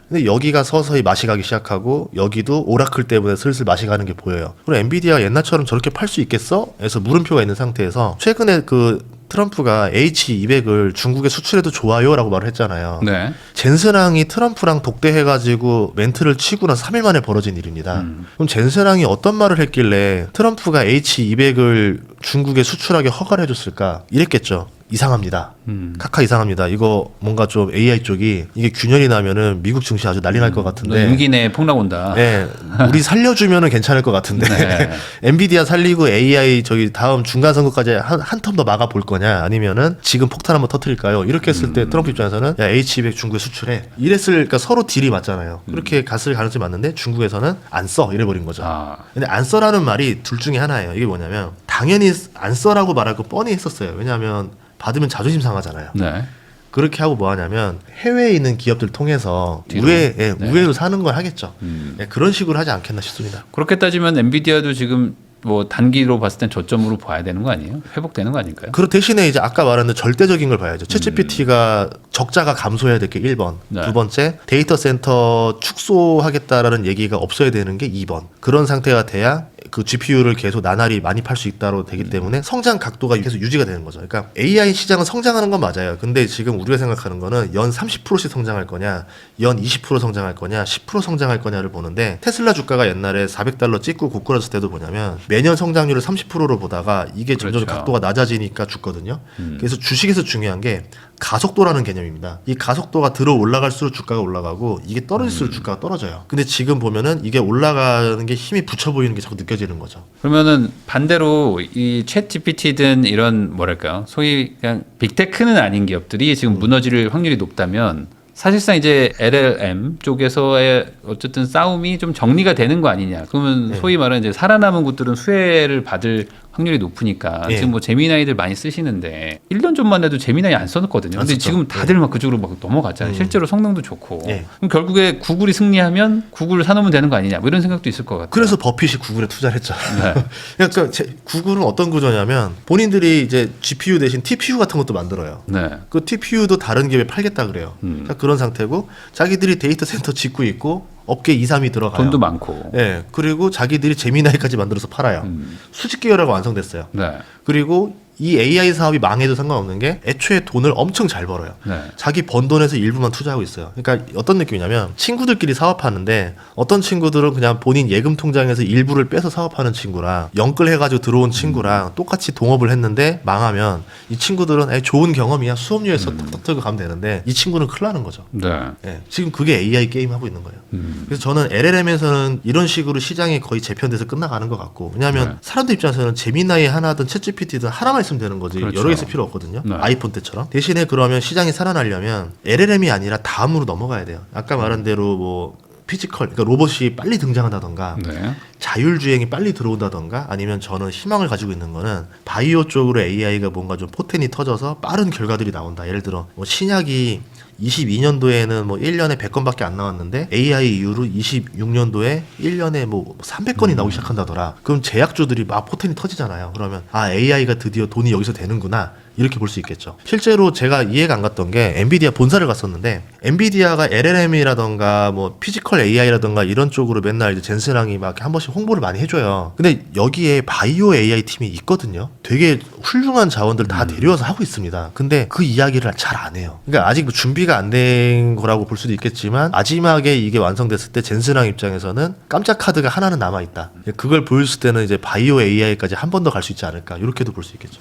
근데 여기가 서서히 맛이 가기 시작하고 여기도 오라클 때문에 슬슬 맛이 가는 게 보여요. 그리고 엔비디아가 옛날처럼 저렇게 팔 수 있겠어? 에서 물음표가 있는 상태에서 최근에 그 트럼프가 H200을 중국에 수출해도 좋아요라고 말을 했잖아요. 네. 젠스랑이 트럼프랑 독대해가지고 멘트를 치고 난 3일 만에 벌어진 일입니다. 그럼 젠스랑이 어떤 말을 했길래 트럼프가 H200을 중국에 수출하게 허가를 해줬을까? 이랬겠죠. 이상합니다. 카카 이상합니다. 이거 뭔가 좀 AI 쪽이 이게 균열이 나면은 미국 증시 아주 난리 날 것 같은데. 임기 내에 폭락 온다. 네, 우리 살려주면은 괜찮을 것 같은데. 네. 엔비디아 살리고 AI 저기 다음 중간 선거까지 한 텀 더 막아 볼 거냐? 아니면은 지금 폭탄 한번 터뜨릴까요? 이렇게 했을 때 트럼프 입장에서는 야 H200 중국에 수출해. 이랬으니까 서로 딜이 맞잖아요. 그렇게 갔을 가능성이 맞는데 중국에서는 안 써. 이래버린 거죠. 아. 근데 안 써라는 말이 둘 중에 하나예요. 이게 뭐냐면 당연히 안 써라고 말할 거 뻔히 했었어요. 왜냐하면 받으면 자존심 상하잖아요. 네. 그렇게 하고 뭐 하냐면 해외에 있는 기업들 통해서 뒤로? 우회로 사는 걸 하겠죠. 예, 그런 식으로 하지 않겠나 싶습니다. 그렇게 따지면 엔비디아도 지금 뭐 단기로 봤을 땐 저점으로 봐야 되는 거 아니에요? 회복되는 거 아닐까요? 그 대신에 이제 아까 말한 절대적인 걸 봐야죠. 챗GPT가 적자가 감소해야 될 게 1번. 네. 두 번째, 데이터 센터 축소하겠다라는 얘기가 없어야 되는 게 2번. 그런 상태가 돼야 그 GPU를 계속 나날이 많이 팔 수 있다로 되기 때문에 성장 각도가 계속 유지가 되는 거죠. 그러니까 AI 시장은 성장하는 건 맞아요. 근데 지금 우리가 생각하는 거는 연 30%씩 성장할 거냐, 연 20% 성장할 거냐, 10% 성장할 거냐를 보는데 테슬라 주가가 옛날에 $400 찍고 고꾸라졌을 때도 뭐냐면 매년 성장률을 30%로 보다가 이게 점점 그렇죠. 각도가 낮아지니까 죽거든요. 그래서 주식에서 중요한 게 가속도라는 개념입니다. 이 가속도가 들어 올라갈수록 주가가 올라가고 이게 떨어질수록 주가가 떨어져요. 근데 지금 보면은 이게 올라가는 게 힘이 붙여 보이는 게 자꾸 느껴지는 거죠. 그러면은 반대로 이 챗 GPT든 이런 뭐랄까요? 소위 그냥 빅테크는 아닌 기업들이 지금 무너질 확률이 높다면 사실상 이제 LLM 쪽에서의 어쨌든 싸움이 좀 정리가 되는 거 아니냐. 그러면 소위 말하는 이제 살아남은 곳들은 수혜를 받을 확률이 높으니까 예. 지금 뭐 제미나이들 많이 쓰시는데 1년 전만 해도 제미나이 안 써놨거든요. 근데 안 썼죠. 지금 다들 막 그쪽으로 막 넘어갔잖아요. 실제로 성능도 좋고. 예. 그럼 결국에 구글이 승리하면 구글을 사놓으면 되는 거 아니냐 뭐 이런 생각도 있을 것 같아요. 그래서 버핏이 구글에 투자를 했죠. 네. 그러니까 구글은 어떤 구조냐면 본인들이 이제 GPU 대신 TPU 같은 것도 만들어요. 네. 그 TPU도 다른 기업에 팔겠다 그래요. 그러니까 그런 상태고 자기들이 데이터 센터 짓고 있고 업계 2, 3위 들어가요. 돈도 많고. 예. 그리고 자기들이 제미나이까지 만들어서 팔아요. 수직 계열화가 완성됐어요. 네. 그리고 이 AI 사업이 망해도 상관없는 게 애초에 돈을 엄청 잘 벌어요. 네. 자기 번 돈에서 일부만 투자하고 있어요. 그러니까 어떤 느낌이냐면 친구들끼리 사업하는데 어떤 친구들은 그냥 본인 예금 통장에서 일부를 빼서 사업하는 친구랑 연끌해가지고 들어온 친구랑 똑같이 동업을 했는데 망하면 이 친구들은 좋은 경험이야 수업료에서 탁탁 털고 가면 되는데 이 친구는 큰일 나는 거죠. 네. 예, 지금 그게 AI 게임 하고 있는 거예요. 그래서 저는 LLM에서는 이런 식으로 시장이 거의 재편돼서 끝나가는 것 같고 왜냐하면 네. 사람들 입장에서는 제미나이 하나든 챗GPT든 하나만 있으면 되는 거지 그렇죠. 여러 개 있을 필요 없거든요. 네. 아이폰 때처럼. 대신에 그러면 시장이 살아나려면 LLM이 아니라 다음으로 넘어가야 돼요. 아까 말한 대로 뭐 피지컬, 그러니까 로봇이 빨리 등장한다던가 네. 자율주행이 빨리 들어온다던가 아니면 저는 희망을 가지고 있는 거는 바이오 쪽으로 AI가 뭔가 좀 포텐이 터져서 빠른 결과들이 나온다. 예를 들어 뭐 신약이 22년도에는 뭐 1년에 100건밖에 안 나왔는데 AI 이후로 26년도에 1년에 뭐 300건이 나오기 시작한다더라. 그럼 제약주들이 막 포텐이 터지잖아요. 그러면 아 AI가 드디어 돈이 여기서 되는구나. 이렇게 볼 수 있겠죠. 실제로 제가 이해가 안 갔던 게 엔비디아 본사를 갔었는데 엔비디아가 LLM이라던가 뭐 피지컬 AI라던가 이런 쪽으로 맨날 이제 젠슨랑이 막 한 번씩 홍보를 많이 해줘요. 근데 여기에 바이오 AI 팀이 있거든요. 되게 훌륭한 자원들 다 데려와서 하고 있습니다. 근데 그 이야기를 잘 안 해요. 그러니까 아직 뭐 준비가 안 된 거라고 볼 수도 있겠지만 마지막에 이게 완성됐을 때 젠슨랑 입장에서는 깜짝 카드가 하나는 남아 있다. 그걸 보여줄 때는 이제 바이오 AI까지 한 번 더 갈 수 있지 않을까 이렇게도 볼 수 있겠죠.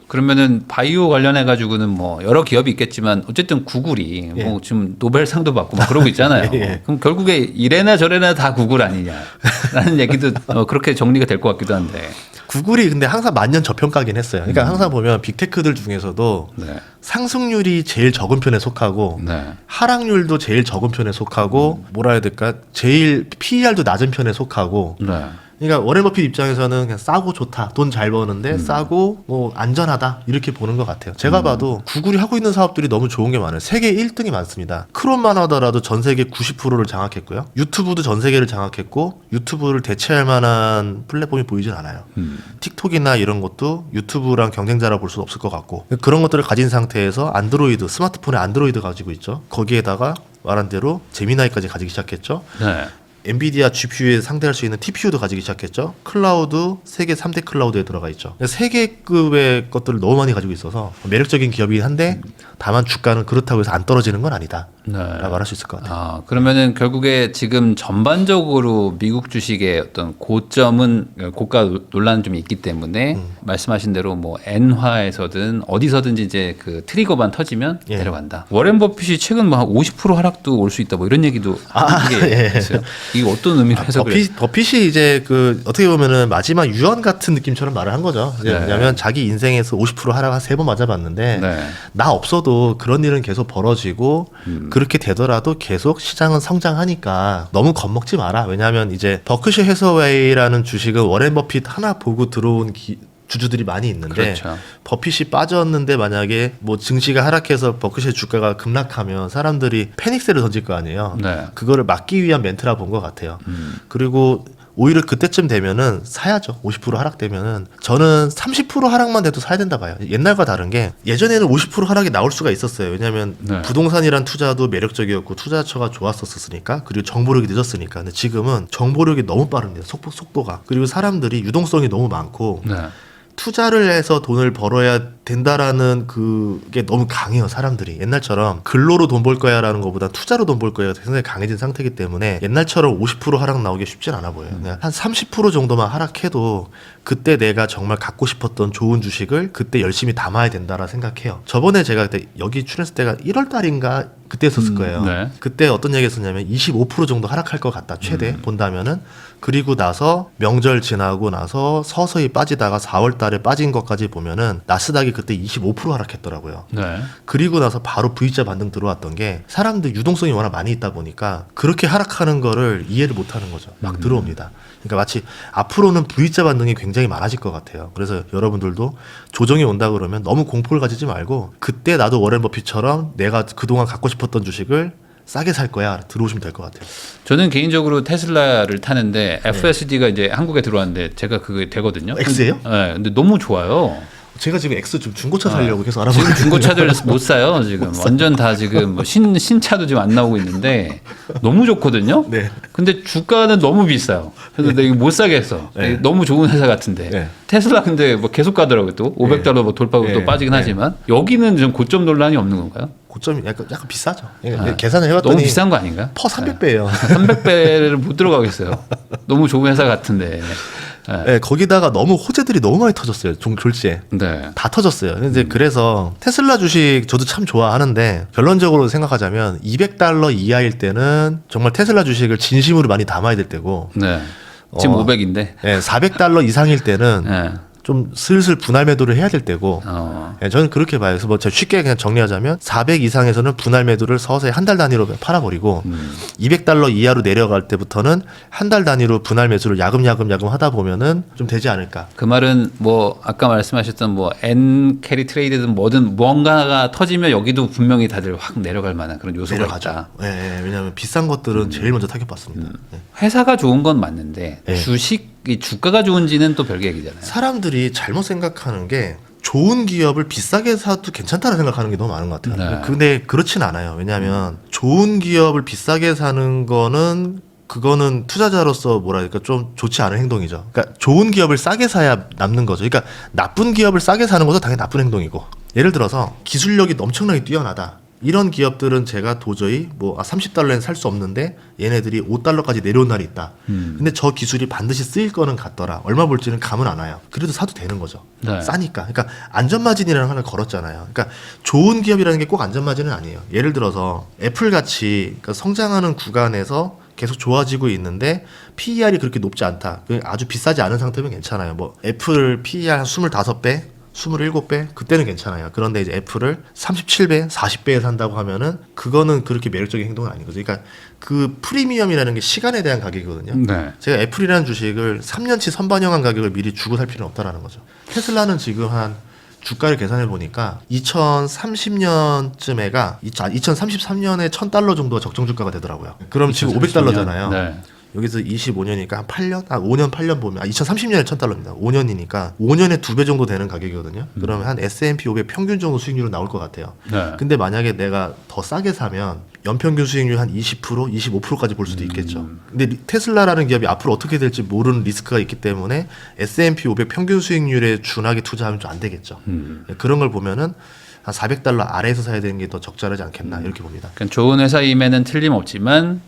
그러면은 바이오 관련해 가지고는 뭐 여러 기업이 있겠지만 어쨌든 구글이 예. 뭐 지금 노벨상도 받고 막 그러고 있잖아요. 예. 그럼 결국에 이래나 저래나 다 구글 아니냐라는 얘기도 그렇게 정리가 될 것 같기도 한데. 구글이 근데 항상 만년 저평가긴 했어요. 그러니까 항상 보면 빅테크들 중에서도 네. 상승률이 제일 적은 편에 속하고 네. 하락률도 제일 적은 편에 속하고 뭐라 해야 될까? 제일 PER도 낮은 편에 속하고 네. 그러니까 워렌 버핏 입장에서는 그냥 싸고 좋다. 돈 잘 버는데 싸고 뭐 안전하다. 이렇게 보는 것 같아요. 제가 봐도 구글이 하고 있는 사업들이 너무 좋은 게 많아요. 세계 1등이 많습니다. 크롬만 하더라도 전 세계 90%를 장악했고요. 유튜브도 전 세계를 장악했고 유튜브를 대체할 만한 플랫폼이 보이진 않아요. 틱톡이나 이런 것도 유튜브랑 경쟁자라 볼 수는 없을 것 같고 그런 것들을 가진 상태에서 안드로이드, 스마트폰에 안드로이드 가지고 있죠. 거기에다가 말한 대로 제미나이까지 가지기 시작했죠. 네. 엔비디아 GPU에 상대할 수 있는 TPU도 가지기 시작했죠. 클라우드 세계 3대 클라우드에 들어가 있죠. 세계급의 것들을 너무 많이 가지고 있어서 매력적인 기업이긴 한데 다만 주가는 그렇다고 해서 안 떨어지는 건 아니다. 네. 라고 말할 수 있을 것 같아요. 아, 그러면은 결국에 지금 전반적으로 미국 주식의 어떤 고점은 고가 논란은 좀 있기 때문에 말씀하신 대로 뭐 엔화에서든 어디서든지 이제 그 트리거만 터지면 예. 내려간다. 워렌 버핏이 최근 뭐 한 50% 하락도 올 수 있다 뭐 이런 얘기도 예. 있어요. 이게 어떤 의미로 해석을 해요? 버핏이 이제 그 어떻게 보면은 마지막 유언 같은 느낌처럼 말을 한 거죠. 네. 왜냐하면 자기 인생에서 50% 하락 한 3번 맞아봤는데 네. 나 없어도 그런 일은 계속 벌어지고 그렇게 되더라도 계속 시장은 성장하니까 너무 겁먹지 마라. 왜냐하면 이제 버크셔 해서웨이라는 주식은 워렌 버핏 하나 보고 들어온 주주들이 많이 있는데 그렇죠. 버핏이 빠졌는데 만약에 뭐 증시가 하락해서 버크셔 주가가 급락하면 사람들이 패닉세를 던질 거 아니에요. 네. 그거를 막기 위한 멘트라 본 것 같아요. 그리고 오히려 그때쯤 되면은 사야죠. 50% 하락되면은 저는 30% 하락만 돼도 사야 된다 봐요. 옛날과 다른 게 예전에는 50% 하락이 나올 수가 있었어요. 왜냐하면 네. 부동산이란 투자도 매력적이었고 투자처가 좋았었으니까 그리고 정보력이 늦었으니까. 근데 지금은 정보력이 너무 빠릅니다. 속도가. 그리고 사람들이 유동성이 너무 많고 네. 투자를 해서 돈을 벌어야 된다라는 그게 너무 강해요. 사람들이 옛날처럼 근로로 돈 벌 거야라는 것보다 투자로 돈 벌 거야가 굉장히 강해진 상태이기 때문에 옛날처럼 50% 하락 나오기 쉽진 않아 보여요. 그냥 한 30% 정도만 하락해도 그때 내가 정말 갖고 싶었던 좋은 주식을 그때 열심히 담아야 된다라 생각해요. 저번에 제가 그때 여기 출연했을 때가 1월 달인가 그때 했었을 거예요. 네. 그때 어떤 얘기 했었냐면 25% 정도 하락할 것 같다. 최대 본다면은. 그리고 나서 명절 지나고 나서 서서히 빠지다가 4월 달에 빠진 것까지 보면은 나스닥이 그때 25% 하락했더라고요. 네. 그리고 나서 바로 V자 반등 들어왔던 게 사람들 유동성이 워낙 많이 있다 보니까 그렇게 하락하는 거를 이해를 못하는 거죠. 막 들어옵니다. 그러니까 마치 앞으로는 V자 반등이 굉장히 많아질 것 같아요. 그래서 여러분들도 조정이 온다 그러면 너무 공포를 가지지 말고 그때 나도 워렌 버핏처럼 내가 그동안 갖고 싶었던 주식을 싸게 살 거야 들어오시면 될 것 같아요. 저는 개인적으로 테슬라를 타는데 FSD가 이제 한국에 들어왔는데 제가 그게 되거든요. X예요? 네, 근데 너무 좋아요. 제가 지금 X 좀 중고차 살려고 계속 알아보고 지금 있는데 중고차들 못 사요. 지금 완전 다 지금 뭐 신차도 지금 안 나오고 있는데 너무 좋거든요. 네. 근데 주가는 너무 비싸요. 그래서 내가 이거 못 사겠어. 네. 너무 좋은 회사 같은데. 네. 테슬라 근데 뭐 계속 가더라고요. 또 500달러 뭐 돌파하고 네. 또 빠지긴 네. 하지만 여기는 좀 고점 논란이 없는 건가요? 고점이 약간 비싸죠. 계산을 해봤더니 너무 비싼 거 아닌가요? 퍼 300배예요. 300배를 못 들어가겠어요. 너무 좋은 회사 같은데. 네, 거기다가 너무 호재들이 너무 많이 터졌어요. 졸지에. 네. 다 터졌어요. 이제 그래서 테슬라 주식 저도 참 좋아하는데 결론적으로 생각하자면 200달러 이하일 때는 정말 테슬라 주식을 진심으로 많이 담아야 될 때고 네. 지금 500인데. 네, 400달러 이상일 때는 네. 좀 슬슬 분할 매도를 해야 될 때고 네, 저는 그렇게 봐요. 그래서 뭐 제가 쉽게 그냥 정리하자면 400 이상에서는 분할 매도를 서서히 한 달 단위로 팔아버리고 200달러 이하로 내려갈 때부터는 한 달 단위로 분할 매수를 야금야금 하다 보면은 좀 되지 않을까. 그 말은 뭐 아까 말씀하셨던 뭐 N 캐리 트레이드든 뭐든 뭔가가 터지면 여기도 분명히 다들 확 내려갈 만한 그런 요소가 내려가죠. 있다. 네, 왜냐하면 비싼 것들은 제일 먼저 타격받습니다. 네. 회사가 좋은 건 맞는데 네. 주식이 주가가 좋은지는 또 별개 얘기잖아요. 사람들이 잘못 생각하는 게 좋은 기업을 비싸게 사도 괜찮다는 생각하는 게 너무 많은 것 같아요. 네. 근데 그렇진 않아요. 왜냐하면 좋은 기업을 비싸게 사는 거는 그거는 투자자로서 뭐랄까 좀 좋지 않은 행동이죠. 그러니까 좋은 기업을 싸게 사야 남는 거죠. 그러니까 나쁜 기업을 싸게 사는 것도 당연히 나쁜 행동이고. 예를 들어서 기술력이 엄청나게 뛰어나다. 이런 기업들은 제가 도저히 뭐 30달러엔 살 수 없는데 얘네들이 5달러까지 내려온 날이 있다. 근데 저 기술이 반드시 쓰일 거는 같더라. 얼마 볼지는 감은 안 와요. 그래도 사도 되는 거죠. 네. 싸니까. 그러니까 안전마진이라는 거 하나 걸었잖아요. 그러니까 좋은 기업이라는 게 꼭 안전마진은 아니에요. 예를 들어서 애플같이 그러니까 성장하는 구간에서 계속 좋아지고 있는데 PER이 그렇게 높지 않다. 아주 비싸지 않은 상태면 괜찮아요. 뭐 애플 PER 한 25배 27배? 그때는 괜찮아요. 그런데 이제 애플을 37배, 40배에 산다고 하면은 그거는 그렇게 매력적인 행동은 아닌 거죠. 그러니까 그 프리미엄이라는 게 시간에 대한 가격이거든요. 네. 제가 애플이라는 주식을 3년치 선반영한 가격을 미리 주고 살 필요는 없다라는 거죠. 테슬라는 지금 한 주가를 계산해 보니까 2030년쯤에가 2033년에 1000달러 정도가 적정 주가가 되더라고요. 그럼 지금 500달러잖아요. 네. 여기서 25년이니까 한 8년? 5년, 8년 보면 2030년에 1000달러입니다. 5년이니까 5년에 2배 정도 되는 가격이거든요. 그러면 한 S&P 500 평균 정도 수익률은 나올 것 같아요. 네. 근데 만약에 내가 더 싸게 사면 연평균 수익률 한 20%, 25%까지 볼 수도 있겠죠. 근데 테슬라라는 기업이 앞으로 어떻게 될지 모르는 리스크가 있기 때문에 S&P 500 평균 수익률에 준하게 투자하면 좀 안 되겠죠. 그런 걸 보면은 한 400달러 아래에서 사야 되는 게 더 적절하지 않겠나 이렇게 봅니다. 그러니까 좋은 회사임에는 틀림없지만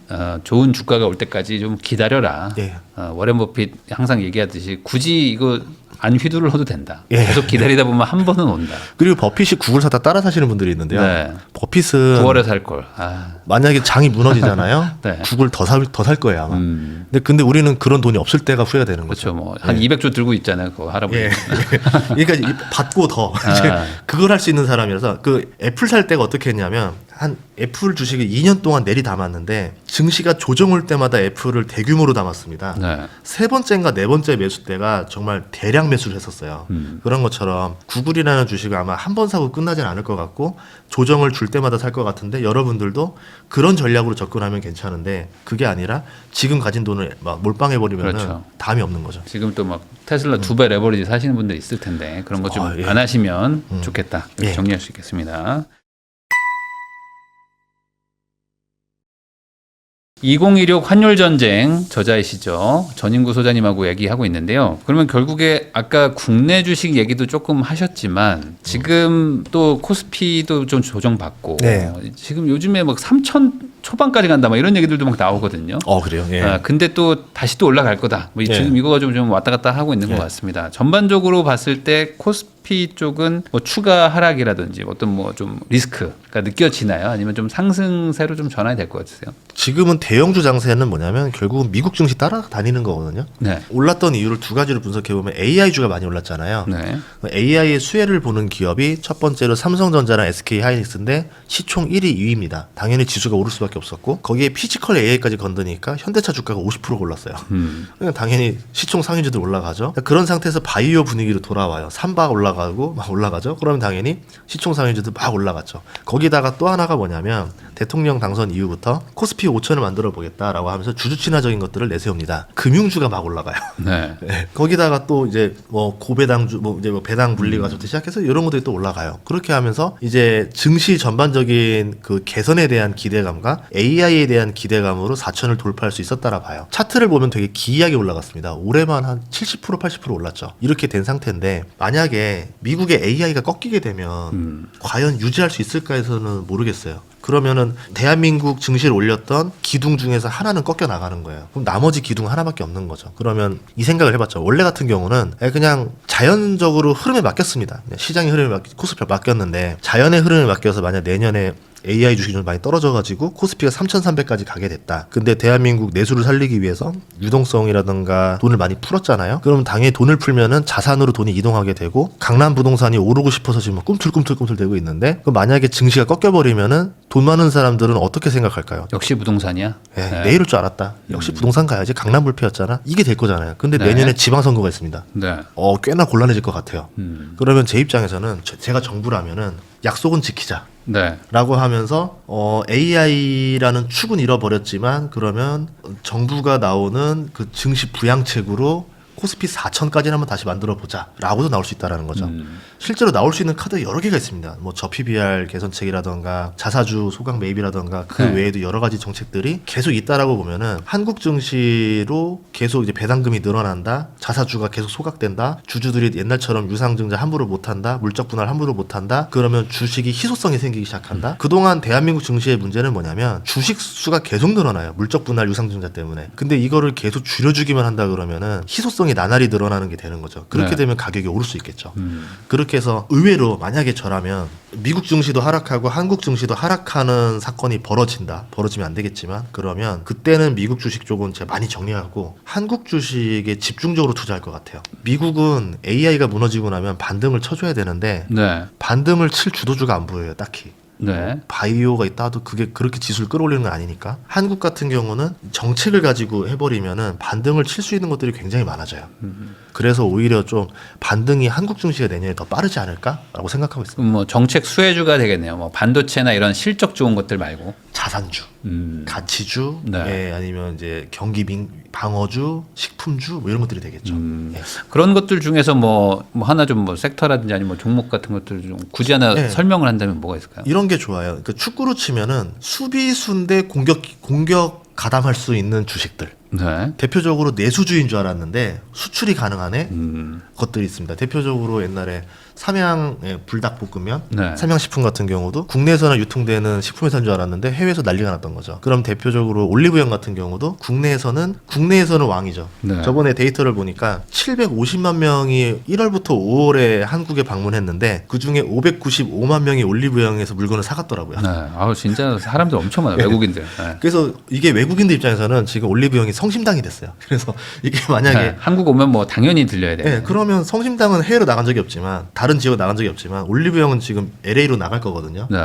좋은 주가가 올 때까지 좀 기다려라. 예. 워렌 버핏 항상 얘기하듯이 굳이 이거 안 휘두르셔도 된다. 예. 계속 기다리다 보면 한 번은 온다. 그리고 버핏이 국을 사다 따라 사시는 분들이 있는데요. 네. 버핏은 9월에 살 걸. 아. 만약에 장이 무너지잖아요. 네. 국을 더 살 거예요 아마. 근데 우리는 그런 돈이 없을 때가 후회가 되는 거죠. 그렇죠. 뭐 한 200조 들고 있잖아요. 그 할아버지. 예. 그러니까 받고 더 이제 그걸 할 수 있는 사람이라서 그 애플 살 때가 어떻게 했냐면 한 애플 주식을 2년 동안 내리 담았는데 증시가 조정 올 때마다 애플을 대규모로 담았습니다. 네. 세 번째인가 네 번째 매수 때가 정말 대량 매수를 했었어요. 그런 것처럼 구글이라는 주식을 아마 한 번 사고 끝나진 않을 것 같고 조정을 줄 때마다 살 것 같은데 여러분들도 그런 전략으로 접근하면 괜찮은데 그게 아니라 지금 가진 돈을 막 몰빵해 버리면 그렇죠. 담이 없는 거죠. 지금 또 막 테슬라 2배 레버리지 사시는 분들 있을 텐데 그런 거 좀 안 예. 하시면 좋겠다. 이렇게 예. 정리할 수 있겠습니다. 2016 환율 전쟁 저자이시죠. 전인구 소장님하고 얘기하고 있는데요. 그러면 결국에 아까 국내 주식 얘기도 조금 하셨지만 지금 또 코스피도 좀 조정받고 네. 지금 요즘에 막 3천 초반까지 간다 막 이런 얘기들도 막 나오거든요. 그래요. 예. 근데 또 다시 또 올라갈 거다. 뭐 예. 지금 이거가 좀 왔다 갔다 하고 있는 것 같습니다. 전반적으로 봤을 때 코스피 쪽은 뭐 추가 하락이라든지 어떤 뭐 좀 리스크가 느껴지나요? 아니면 좀 상승세로 좀 전환이 될 것 같으세요? 지금은 대형주 장세는 뭐냐면 결국은 미국 증시 따라다니는 거거든요. 네. 올랐던 이유를 두 가지로 분석해 보면 AI주가 많이 올랐잖아요. 네. AI의 수혜를 보는 기업이 첫 번째로 삼성전자랑 SK하이닉스인데 시총 1위, 2위입니다. 당연히 지수가 오를 수밖에 없었고 거기에 피지컬 AI까지 건드니까 현대차 주가가 50% 올랐어요. 그러니까 당연히 시총 상위주들 올라가죠. 그런 상태에서 바이오 분위기로 돌아와요. 삼바 올라가고 막 올라가죠. 그러면 당연히 시총 상위주들 막 올라갔죠. 거기다가 또 하나가 뭐냐면 대통령 당선 이후부터 코스피 5천을 만들어 보겠다라고 하면서 주주 친화적인 것들을 내세웁니다. 금융주가 막 올라가요. 네. 네. 거기다가 또 이제 뭐 고배당주 뭐 이제 뭐 배당 분리가부터 시작해서 이런 것들이 또 올라가요. 그렇게 하면서 이제 증시 전반적인 그 개선에 대한 기대감과 AI에 대한 기대감으로 4천을 돌파할 수 있었다라 봐요. 차트를 보면 되게 기이하게 올라갔습니다. 올해만 한 70% 80% 올랐죠. 이렇게 된 상태인데 만약에 미국의 AI가 꺾이게 되면 과연 유지할 수 있을까에서는 모르겠어요. 그러면은 대한민국 증시를 올렸던 기둥 중에서 하나는 꺾여 나가는 거예요. 그럼 나머지 기둥 하나밖에 없는 거죠. 그러면 이 생각을 해봤죠. 원래 같은 경우는 그냥 자연적으로 흐름에 맡겼습니다. 그냥 시장의 흐름에 코스피가 맡겼는데 자연의 흐름에 맡겨서 만약 내년에 AI 주식이 좀 많이 떨어져가지고 코스피가 3,300까지 가게 됐다. 근데 대한민국 내수를 살리기 위해서 유동성이라든가 돈을 많이 풀었잖아요. 그럼 당연히 돈을 풀면은 자산으로 돈이 이동하게 되고 강남 부동산이 오르고 싶어서 지금 꿈틀꿈틀 대고 있는데 그럼 만약에 증시가 꺾여버리면은 돈 많은 사람들은 어떻게 생각할까요? 역시 부동산이야? 네. 내일일 줄 알았다. 역시 부동산 가야지. 강남 불패였잖아. 이게 될 거잖아요. 근데 네. 내년에 지방선거가 있습니다. 네. 꽤나 곤란해질 것 같아요. 그러면 제 입장에서는 제가 정부라면은 약속은 지키자. 네. 라고 하면서 AI라는 축은 잃어버렸지만 그러면 정부가 나오는 그 증시 부양책으로 코스피 4천까지는 한번 다시 만들어 보자 라고도 나올 수 있다라는 거죠. 실제로 나올 수 있는 카드 여러 개가 있습니다. 뭐 저PBR 개선책이라던가 자사주 소강 매입이라던가 그 네. 외에도 여러 가지 정책들이 계속 있다라고 보면은 한국 증시로 계속 이제 배당금이 늘어난다, 자사주가 계속 소각된다, 주주들이 옛날처럼 유상증자 함부로 못한다, 물적 분할 함부로 못한다. 그러면 주식이 희소성이 생기기 시작한다. 그동안 대한민국 증시의 문제는 뭐냐면 주식 수가 계속 늘어나요. 물적 분할 유상증자 때문에. 근데 이거를 계속 줄여주기만 한다 그러면은 희소성이 나날이 늘어나는 게 되는 거죠. 그렇게 네. 되면 가격이 오를 수 있겠죠. 그렇게 해서 의외로 만약에 저라면 미국 증시도 하락하고 한국 증시도 하락하는 사건이 벌어지면 안 되겠지만 그러면 그때는 미국 주식 쪽은 제가 많이 정리하고 한국 주식에 집중적으로 투자할 것 같아요. 미국은 AI가 무너지고 나면 반등을 쳐줘야 되는데 네. 반등을 칠 주도주가 안 보여요, 딱히. 네. 바이오가 있다 하도 그게 그렇게 지수를 끌어올리는 건 아니니까. 한국 같은 경우는 정책을 가지고 해버리면은 반등을 칠 수 있는 것들이 굉장히 많아져요. 그래서 오히려 좀 반등이 한국 증시가 내년에 더 빠르지 않을까라고 생각하고 있습니다. 그럼 뭐 정책 수혜주가 되겠네요. 뭐 반도체나 이런 실적 좋은 것들 말고. 자산주, 가치주, 네. 예, 아니면 이제 경기 방어주, 식품주 뭐 이런 것들이 되겠죠. 예. 그런 것들 중에서 뭐 하나 좀 뭐 섹터라든지 아니면 뭐 종목 같은 것들 좀 굳이 하나 네. 설명을 한다면 뭐가 있을까요? 이런 게 좋아요. 그러니까 축구로 치면은 수비수인데 공격 가담할 수 있는 주식들. 네. 대표적으로 내수주인 줄 알았는데 수출이 가능하네 것들이 있습니다. 대표적으로 옛날에 삼양 불닭볶음면, 네. 삼양식품 같은 경우도 국내에서나 유통되는 식품회사인 줄 알았는데 해외에서 난리가 났던 거죠. 그럼 대표적으로 올리브영 같은 경우도 국내에서는 왕이죠. 네. 저번에 데이터를 보니까 750만 명이 1월부터 5월에 한국에 방문했는데 그중에 595만 명이 올리브영에서 물건을 사갔더라고요. 네. 아우 진짜 사람들 엄청 많아요. 외국인들. 네. 그래서 이게 외국인들 입장에서는 지금 올리브영이 성심당이 됐어요. 그래서 이게 만약에 네. 한국 오면 뭐 당연히 들려야 돼요. 네, 그러면 성심당은 해외로 나간 적이 없지만 다른 지역 나간 적이 없지만 올리브영은 지금 LA로 나갈 거거든요. 네.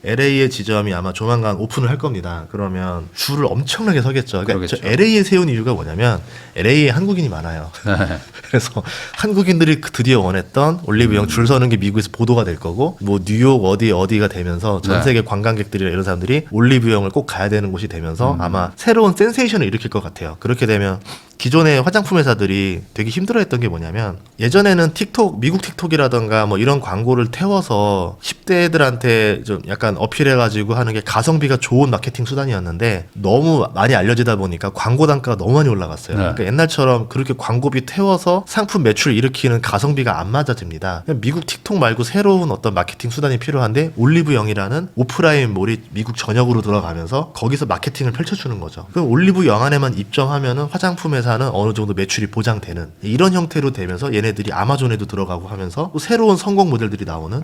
LA의 지점이 아마 조만간 오픈을 할 겁니다. 그러면 줄을 엄청나게 서겠죠. 그러니까 그러겠죠. 저 LA에 세운 이유가 뭐냐면 LA에 한국인이 많아요. 네. 그래서 한국인들이 드디어 원했던 올리브영 줄 서는 게 미국에서 보도가 될 거고 뭐 뉴욕 어디가 되면서 전 네. 세계 관광객들이나 이런 사람들이 올리브영을 꼭 가야 되는 곳이 되면서 아마 새로운 센세이션을 일으킬 것 같아요. 그렇게 되면 기존의 화장품 회사들이 되게 힘들어했던 게 뭐냐면 예전에는 틱톡, 미국 틱톡이라던가 뭐 이런 광고를 태워서 10대들한테 좀 약간 어필해가지고 하는 게 가성비가 좋은 마케팅 수단이었는데 너무 많이 알려지다 보니까 광고 단가가 너무 많이 올라갔어요. 네. 그러니까 옛날처럼 그렇게 광고비 태워서 상품 매출 일으키는 가성비가 안 맞아집니다. 미국 틱톡 말고 새로운 어떤 마케팅 수단이 필요한데 올리브영이라는 오프라인 몰이 미국 전역으로 들어가면서 거기서 마케팅을 펼쳐주는 거죠. 그럼 올리브영 안에만 입점하면은 화장품 회사는 어느 정도 매출이 보장되는 이런 형태로 되면서 얘네들이 아마존에도 들어가고 하면서 또 새로운 성공 모델들이 나오는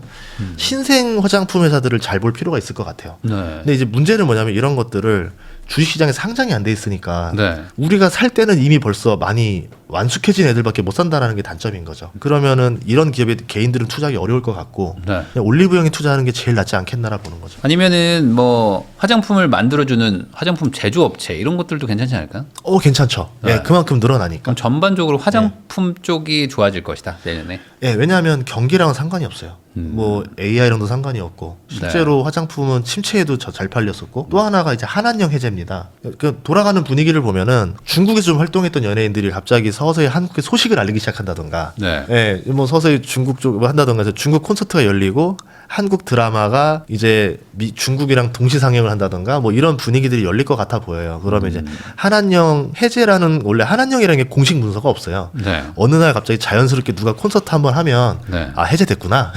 신생 화장품 회사들을 잘 볼 필요가 있을 것 같아요. 네. 근데 이제 문제는 뭐냐면 이런 것들을 주식시장에 상장이 안 돼 있으니까 네. 우리가 살 때는 이미 벌써 많이 완숙해진 애들밖에 못 산다라는 게 단점인 거죠. 그러면은 이런 기업에 개인들은 투자하기 어려울 것 같고 네. 그냥 올리브영에 투자하는 게 제일 낫지 않겠나라 보는 거죠. 아니면은 뭐 화장품을 만들어주는 화장품 제조업체 이런 것들도 괜찮지 않을까요? 괜찮죠. 네. 예, 그만큼 늘어나니까. 그럼 전반적으로 화장품 쪽이 좋아질 것이다 내년에. 예, 왜냐하면 경기랑은 상관이 없어요. 뭐 AI랑도 상관이 없고 실제로 화장품은 침체에도 잘 팔렸었고 또 하나가 이제 한한령 해제입니다. 그 돌아가는 분위기를 보면은 중국에서 좀 활동했던 연예인들이 갑자기 서서히 한국에 소식을 알리기 시작한다던가, 네. 예, 뭐 서서히 중국 쪽으로 한다던가 해서 중국 콘서트가 열리고 한국 드라마가 이제 중국이랑 동시 상영을 한다던가 뭐 이런 분위기들이 열릴 것 같아 보여요. 그러면 이제 한한령 해제라는 원래 한한령이라는 게 공식 문서가 없어요. 네. 어느 날 갑자기 자연스럽게 누가 콘서트 한번 하면 네. 아 해제됐구나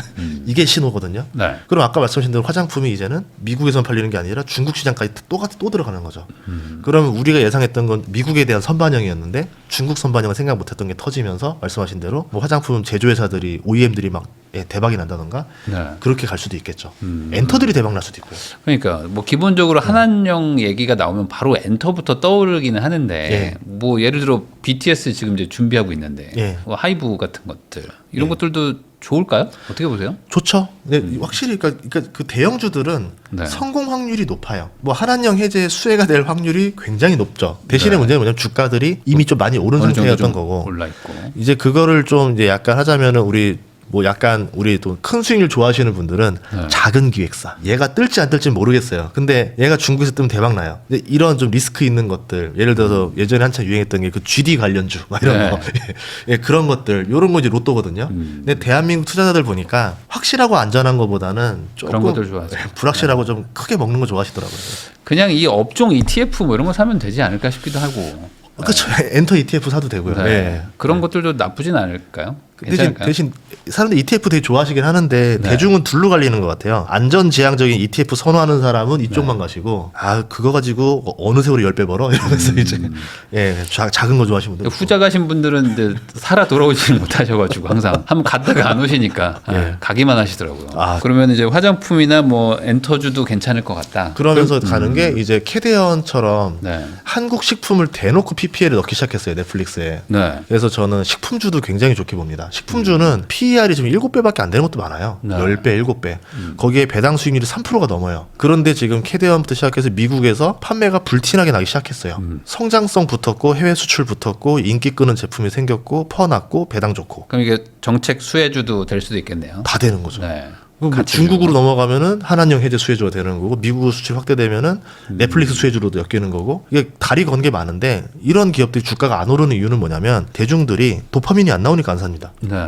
이게 신호거든요. 네. 그럼 아까 말씀하신 대로 화장품이 이제는 미국에서만 팔리는 게 아니라 중국 시장까지 또 들어가는 거죠. 그러면 우리가 예상했던 건 미국에 대한 선반영이었는데 중국 선반영을 생각 못했던 게 터지면서 말씀하신 대로 뭐 화장품 제조회사들이 OEM들이 막 대박이 난다던가 네. 그렇게 갈 수도 있겠죠. 엔터들이 대박 날 수도 있고요. 그러니까 뭐 기본적으로 한한령 얘기가 나오면 바로 엔터부터 떠오르기는 하는데 예. 뭐 예를 들어 BTS 지금 이제 준비하고 있는데 예. 뭐 하이브 같은 것들 이런 것들도 좋을까요? 어떻게 보세요? 좋죠. 근데 확실히 그러니까 그 대형주들은 네. 성공 확률이 높아요. 뭐 한한령 해제 수혜가 될 확률이 굉장히 높죠. 대신에 네. 문제는 뭐냐면 주가들이 이미 좀 많이 오른 어느 정도 상태였던 좀 거고 올라 있고. 이제 그거를 좀 이제 약간 하자면은 우리 뭐 약간 우리 또 큰 수익률 좋아하시는 분들은 네. 작은 기획사 얘가 뜰지 안 뜰지 모르겠어요. 근데 얘가 중국에서 뜨면 대박 나요. 근데 이런 좀 리스크 있는 것들 예를 들어서 예전에 한참 유행했던 게 그 GD 관련주 막 이런 네. 거 예, 그런 것들 이런 거 이제 로또거든요. 근데 대한민국 투자자들 보니까 확실하고 안전한 것보다는 조금 그런 것들 좋아하죠. 불확실하고 좀 크게 먹는 거 좋아하시더라고요. 그냥 이 업종 ETF 뭐 이런 거 사면 되지 않을까 싶기도 하고. 그렇죠. 엔터 ETF 사도 되고요. 네. 예. 그런 것들도 나쁘진 않을까요? 괜찮을까요? 대신 사람들 ETF 되게 좋아하시긴 하는데 네. 대중은 둘로 갈리는 것 같아요. 안전지향적인 ETF 선호하는 사람은 이쪽만 가시고 그거 가지고 어느 세월에 10배 벌어 이러면서 이제 작은 거 좋아하시는 분들 후자 가신 분들은 이제 살아 돌아오지를 못하셔가지고 항상 한번 갔다가 안 오시니까 가기만 하시더라고요. 그러면 이제 화장품이나 뭐 엔터주도 괜찮을 것 같다. 그러면서 가는 게 이제 캐대언처럼 네. 한국 식품을 대놓고 PPL에 넣기 시작했어요. 넷플릭스에. 네. 그래서 저는 식품주도 굉장히 좋게 봅니다. 식품주는 PER이 지금 7배밖에 안 되는 것도 많아요. 네. 10배, 7배. 거기에 배당 수익률이 3%가 넘어요. 그런데 지금 캐대언부터 시작해서 미국에서 판매가 불티나게 나기 시작했어요. 성장성 붙었고 해외 수출 붙었고 인기 끄는 제품이 생겼고 퍼났고 배당 좋고. 그럼 이게 정책 수혜주도 될 수도 있겠네요. 다 되는 거죠. 네. 뭐 같이 중국으로 넘어가면은 한한령 해제 수혜주가 되는 거고 미국 수출 확대되면은 넷플릭스 수혜주로도 엮이는 거고 이게 다리 건 게 많은데 이런 기업들이 주가가 안 오르는 이유는 뭐냐면 대중들이 도파민이 안 나오니까 안 삽니다. 네.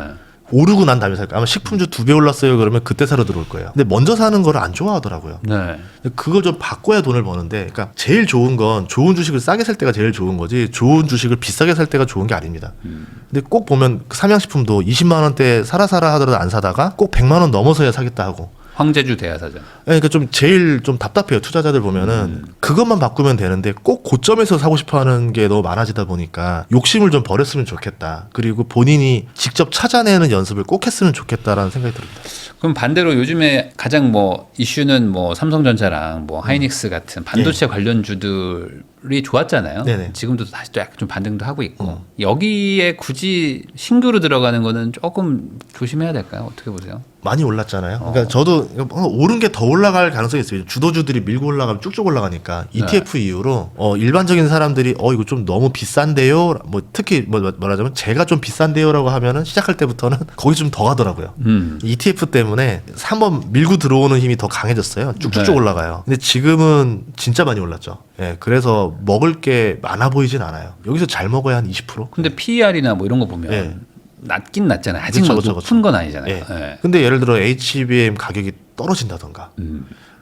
오르고 난 다음에 살까? 아마 식품주 2배 올랐어요. 그러면 그때 사러 들어올 거예요. 근데 먼저 사는 거를 안 좋아하더라고요. 네. 그걸 좀 바꿔야 돈을 버는데, 그러니까 제일 좋은 건 좋은 주식을 싸게 살 때가 제일 좋은 거지, 좋은 주식을 비싸게 살 때가 좋은 게 아닙니다. 근데 꼭 보면 그 삼양식품도 20만 원대 사라 하더라도 안 사다가 꼭 100만 원 넘어서야 사겠다 하고. 황제주 대하사전. 그러니까 좀 제일 좀 답답해요. 투자자들 보면은 그것만 바꾸면 되는데 꼭 고점에서 사고 싶어하는 게 너무 많아지다 보니까 욕심을 좀 버렸으면 좋겠다. 그리고 본인이 직접 찾아내는 연습을 꼭 했으면 좋겠다라는 생각이 듭니다. 그럼 반대로 요즘에 가장 뭐 이슈는 뭐 삼성전자랑 뭐 하이닉스 같은 반도체 관련주들이 좋았잖아요. 네네. 지금도 다시 또 약간 좀 반등도 하고 있고 여기에 굳이 신규로 들어가는 거는 조금 조심해야 될까요? 어떻게 보세요? 많이 올랐잖아요. 그러니까 저도 오른 게 더 올라갈 가능성이 있어요. 주도주들이 밀고 올라가면 쭉쭉 올라가니까 ETF 이후로 일반적인 사람들이 이거 좀 너무 비싼데요. 뭐 특히 말하자면 제가 좀 비싼데요라고 하면은 시작할 때부터는 거기 좀 더 가더라고요. ETF 때문에 한번 밀고 들어오는 힘이 더 강해졌어요. 쭉쭉쭉 올라가요. 근데 지금은 진짜 많이 올랐죠. 예, 그래서 먹을 게 많아 보이진 않아요. 여기서 잘 먹어야 한 20%. 근데 PER이나 뭐 이런 거 보면 예. 낮긴 낮잖아요. 아직 그쵸, 뭐 그쵸, 높은 그쵸. 건 아니잖아요. 예. 예. 근데 예를 들어 HBM 가격이 떨어진다던가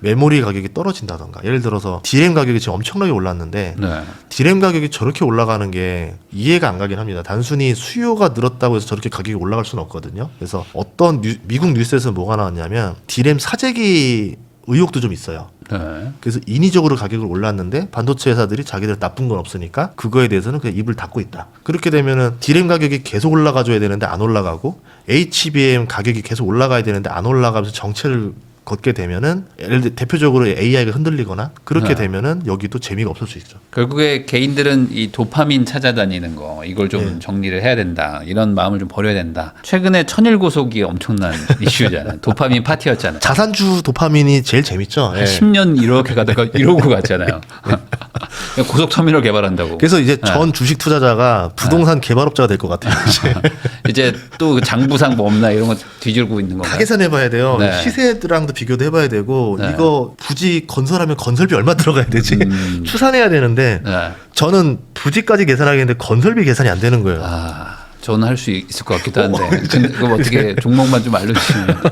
메모리 가격이 떨어진다던가 예를 들어서 DRAM 가격이 지금 엄청나게 올랐는데 네. DRAM 가격이 저렇게 올라가는 게 이해가 안 가긴 합니다. 단순히 수요가 늘었다고 해서 저렇게 가격이 올라갈 수는 없거든요. 그래서 어떤 미국 뉴스에서 뭐가 나왔냐면 DRAM 사재기 의혹도 좀 있어요. 네. 그래서 인위적으로 가격을 올랐는데 반도체 회사들이 자기들 나쁜 건 없으니까 그거에 대해서는 그냥 입을 닫고 있다. 그렇게 되면은 DRAM 가격이 계속 올라가줘야 되는데 안 올라가고 HBM 가격이 계속 올라가야 되는데 안 올라가면서 정체를 걷게 되면은 예를 들어 대표적으로 AI가 흔들리거나 그렇게 네. 되면은 여기도 재미가 없을 수 있죠. 결국에 개인들은 이 도파민 찾아다니는 거 이걸 좀 정리를 해야 된다. 이런 마음을 좀 버려야 된다. 최근에 천일고속이 엄청난 이슈잖아요. 도파민 파티였잖아요. 자산주 도파민이 제일 재밌죠. 예. 10년 이렇게 가다가 이러고 갔잖아요. 고속터미널 개발한다고. 그래서 이제 전 주식 투자자가 부동산 개발업자가 될 것 같아요. 이제 또 장부상 뭐 없나 이런 거 뒤질고 있는 다 건가요? 계산해봐야 돼요. 네. 시세랑도 비교도 해봐야 되고 네. 이거 부지 건설하면 건설비 얼마 들어가야 되지? 추산해야 되는데 네. 저는 부지까지 계산하겠는데 건설비 계산이 안 되는 거예요. 저는 할 수 있을 것 같기도 한데. 근데 그거 어떻게 종목만 좀 알려주시면.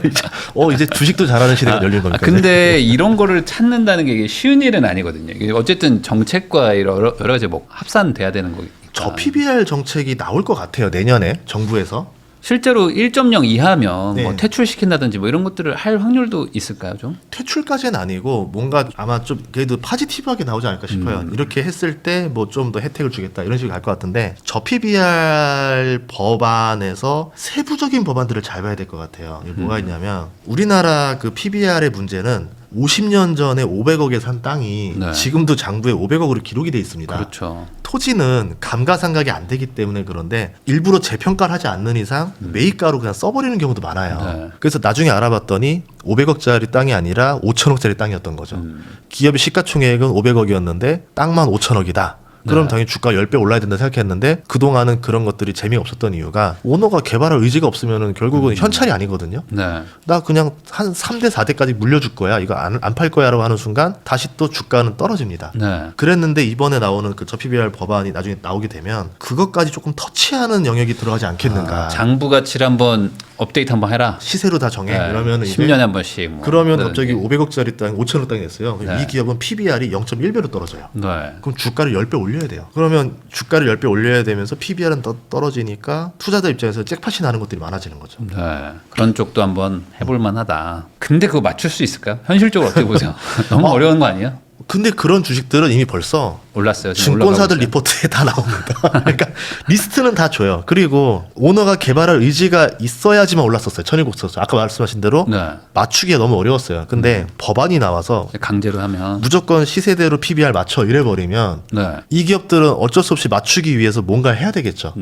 이제 주식도 잘하는 시대가 열린 겁니까? 근데 이런 거를 찾는다는 게 이게 쉬운 일은 아니거든요. 이게 어쨌든 정책과 여러 가지 뭐 합산돼야 되는 거니까. 저 PBR 정책이 나올 것 같아요. 내년에 정부에서. 실제로 1.0 이하면 네. 뭐 퇴출시킨다든지 뭐 이런 것들을 할 확률도 있을까요, 좀? 퇴출까지는 아니고 뭔가 아마 좀 그래도 파지티브하게 나오지 않을까 싶어요. 이렇게 했을 때 뭐 좀 더 혜택을 주겠다 이런 식으로 갈 것 같은데 저 PBR 법안에서 세부적인 법안들을 잘 봐야 될 것 같아요. 이게 뭐가 있냐면 우리나라 그 PBR의 문제는 50년 전에 500억에 산 땅이 네. 지금도 장부에 500억으로 기록이 돼 있습니다. 그렇죠. 토지는 감가상각이 안 되기 때문에 그런데 일부러 재평가를 하지 않는 이상 매입가로 그냥 써버리는 경우도 많아요. 네. 그래서 나중에 알아봤더니 500억짜리 땅이 아니라 5천억짜리 땅이었던 거죠. 기업의 시가총액은 500억이었는데 땅만 5천억이다. 그럼 네. 당연히 주가 10배 올라야 된다 생각했는데 그동안은 그런 것들이 재미없었던 이유가 오너가 개발할 의지가 없으면은 결국은 현찰이 아니거든요. 네. 나 그냥 한 3대 4대까지 물려줄 거야. 이거 안 팔 거야라고 하는 순간 다시 또 주가는 떨어집니다. 네. 그랬는데 이번에 나오는 그 저 PBR 법안이 나중에 나오게 되면 그것까지 조금 터치하는 영역이 들어가지 않겠는가. 장부 가치를 한번 업데이트 한번 해라. 시세로 다 정해. 네. 그러면 10년에 한 번씩. 뭐 그러면 그러든지. 갑자기 500억짜리 땅 5천억 땅이 됐어요. 네. 이 기업은 PBR이 0.1배로 떨어져요. 네. 그럼 주가를 10배 올려야 돼요. 그러면 주가를 10배 올려야 되면서 PBR은 떨어지니까 투자자 입장에서 잭팟이 나는 것들이 많아지는 거죠. 네. 그런 쪽도 한번 해볼 만하다. 근데 그거 맞출 수 있을까요? 현실적으로 어떻게 보세요? 너무 어려운 거 아니에요? 근데 그런 주식들은 이미 벌써 올랐어요. 지금 증권사들 올라가고 있어요. 리포트에 다 나옵니다. 그러니까 리스트는 다 줘요. 그리고 오너가 개발할 의지가 있어야지만 올랐었어요. 천일국서서 아까 말씀하신 대로 네. 맞추기가 너무 어려웠어요. 근데 법안이 나와서 강제로 하면. 무조건 시세대로 PBR 맞춰 이래버리면 네. 이 기업들은 어쩔 수 없이 맞추기 위해서 뭔가 해야 되겠죠.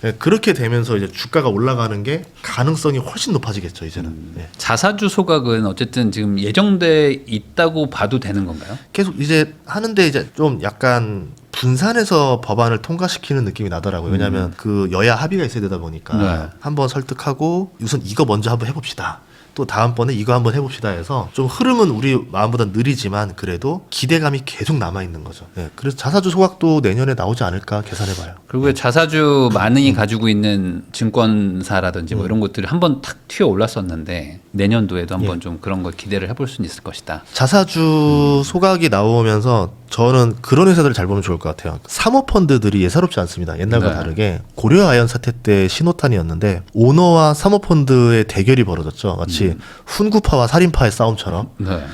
예, 그렇게 되면서 이제 주가가 올라가는 게 가능성이 훨씬 높아지겠죠. 이제는. 예. 자사주 소각은 어쨌든 지금 예정돼 있다고 봐도 되는 건가요? 계속 이제 하는데 이제 좀 약간 분산해서 법안을 통과시키는 느낌이 나더라고요. 왜냐하면 그 여야 합의가 있어야 되다 보니까 네. 한번 설득하고 우선 이거 먼저 한번 해봅시다. 또 다음번에 이거 한번 해봅시다 해서 좀 흐름은 우리 마음보다 느리지만 그래도 기대감이 계속 남아있는 거죠. 네, 그래서 자사주 소각도 내년에 나오지 않을까 계산해봐요. 그리고 자사주 많이 가지고 있는 증권사라든지 뭐 이런 것들이 한번 탁 튀어 올랐었는데 내년도에도 한번 좀 그런 걸 기대를 해볼 수는 있을 것이다. 자사주 소각이 나오면서 저는 그런 회사들을 잘 보면 좋을 것 같아요. 사모펀드들이 예사롭지 않습니다. 옛날과 네. 다르게 고려 아연 사태 때 신호탄이었는데 오너와 사모펀드의 대결이 벌어졌죠. 마치 훈구파와 살인파의 싸움처럼. 네.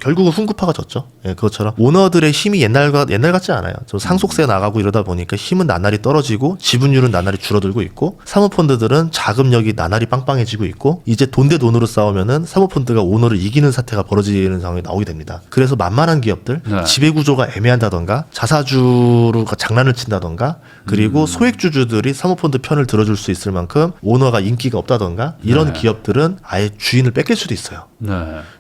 결국은 훈구파가 졌죠. 예, 그것처럼 오너들의 힘이 옛날 같지 않아요. 저 상속세 나가고 이러다 보니까 힘은 나날이 떨어지고 지분율은 나날이 줄어들고 있고 사모펀드들은 자금력이 나날이 빵빵해지고 있고 이제 돈 대 돈으로 싸우면은 사모펀드가 오너를 이기는 사태가 벌어지는 상황이 나오게 됩니다. 그래서 만만한 기업들 네. 지배구조가 애매한다던가 자사주로 장난을 친다던가 그리고 소액주주들이 사모펀드 편을 들어줄 수 있을 만큼 오너가 인기가 없다던가 이런 네. 기업들은 아예 주인을 뺏길 수도 있어요. 네.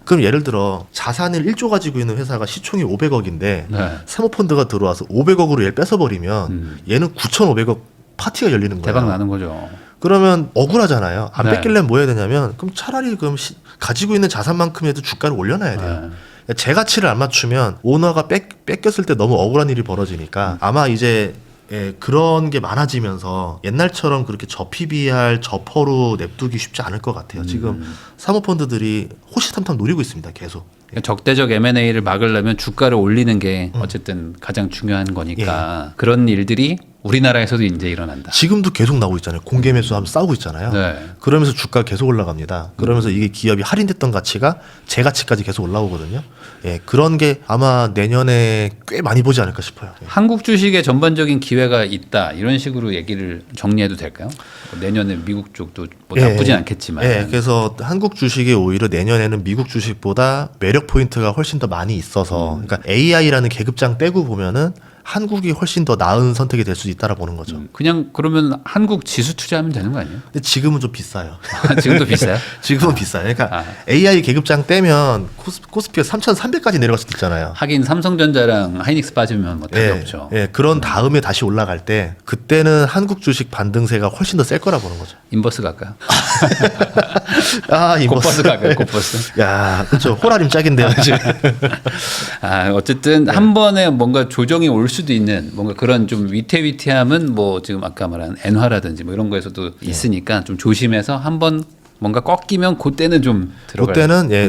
그럼 예를 들어 자산을 1조 가지고 있는 회사가 시총이 500억인데 네. 사모펀드가 들어와서 500억으로 얘를 뺏어버리면 얘는 9,500억 파티가 열리는 거예요. 대박 나는 거죠. 그러면 억울하잖아요. 안 네. 뺏기려면 뭐 해야 되냐면 그럼 차라리 가지고 있는 자산만큼이라도 주가를 올려놔야 돼요. 네. 제 가치를 안 맞추면 오너가 뺏겼을 때 너무 억울한 일이 벌어지니까 아마 이제 그런 게 많아지면서 옛날처럼 그렇게 저PBR 저퍼로 냅두기 쉽지 않을 것 같아요. 지금 사모펀드들이 호시탐탐 노리고 있습니다. 계속. 그러니까 적대적 M&A를 막으려면 주가를 올리는 게 어쨌든 가장 중요한 거니까 그런 일들이 우리나라에서도 이제 일어난다. 지금도 계속 나오고 있잖아요. 공개 매수하면 싸우고 있잖아요. 네. 그러면서 주가가 계속 올라갑니다. 그러면서 이게 기업이 할인됐던 가치가 제 가치까지 계속 올라오거든요. 예, 그런 게 아마 내년에 꽤 많이 보지 않을까 싶어요. 예. 한국 주식에 전반적인 기회가 있다 이런 식으로 얘기를 정리해도 될까요? 뭐 내년에 미국 쪽도 뭐 나쁘진 않겠지만. 예, 그래서 한국 주식이 오히려 내년에는 미국 주식보다 매력 포인트가 훨씬 더 많이 있어서, 그러니까 AI라는 계급장 떼고 보면은 한국이 훨씬 더 나은 선택이 될 수 있다라 보는 거죠. 그냥 그러면 한국 지수 투자하면 되는 거 아니에요? 근데 지금은 좀 비싸요. 지금도 비싸요? 지금은 비싸요. 그러니까 AI 계급장 떼면 코스피가 3,300까지 내려갈 수도 있잖아요. 하긴 삼성전자랑 하이닉스 빠지면 뭐 답이 없죠. 예, 그런 다음에 다시 올라갈 때 그때는 한국 주식 반등세가 훨씬 더 셀 거라 보는 거죠. 인버스 갈까요? 아, 곱버스 갈까요? 곱버스. 야, 그렇죠. 호라림 짝인데요, 지금. 어쨌든 한 번에 뭔가 조정이 올 수도 있는 뭔가 그런 좀 위태위태함은 뭐 지금 아까 말한 엔화라든지 뭐 이런 거에서도 있으니까 좀 조심해서 한 번 뭔가 꺾이면 그때는 좀 들어갈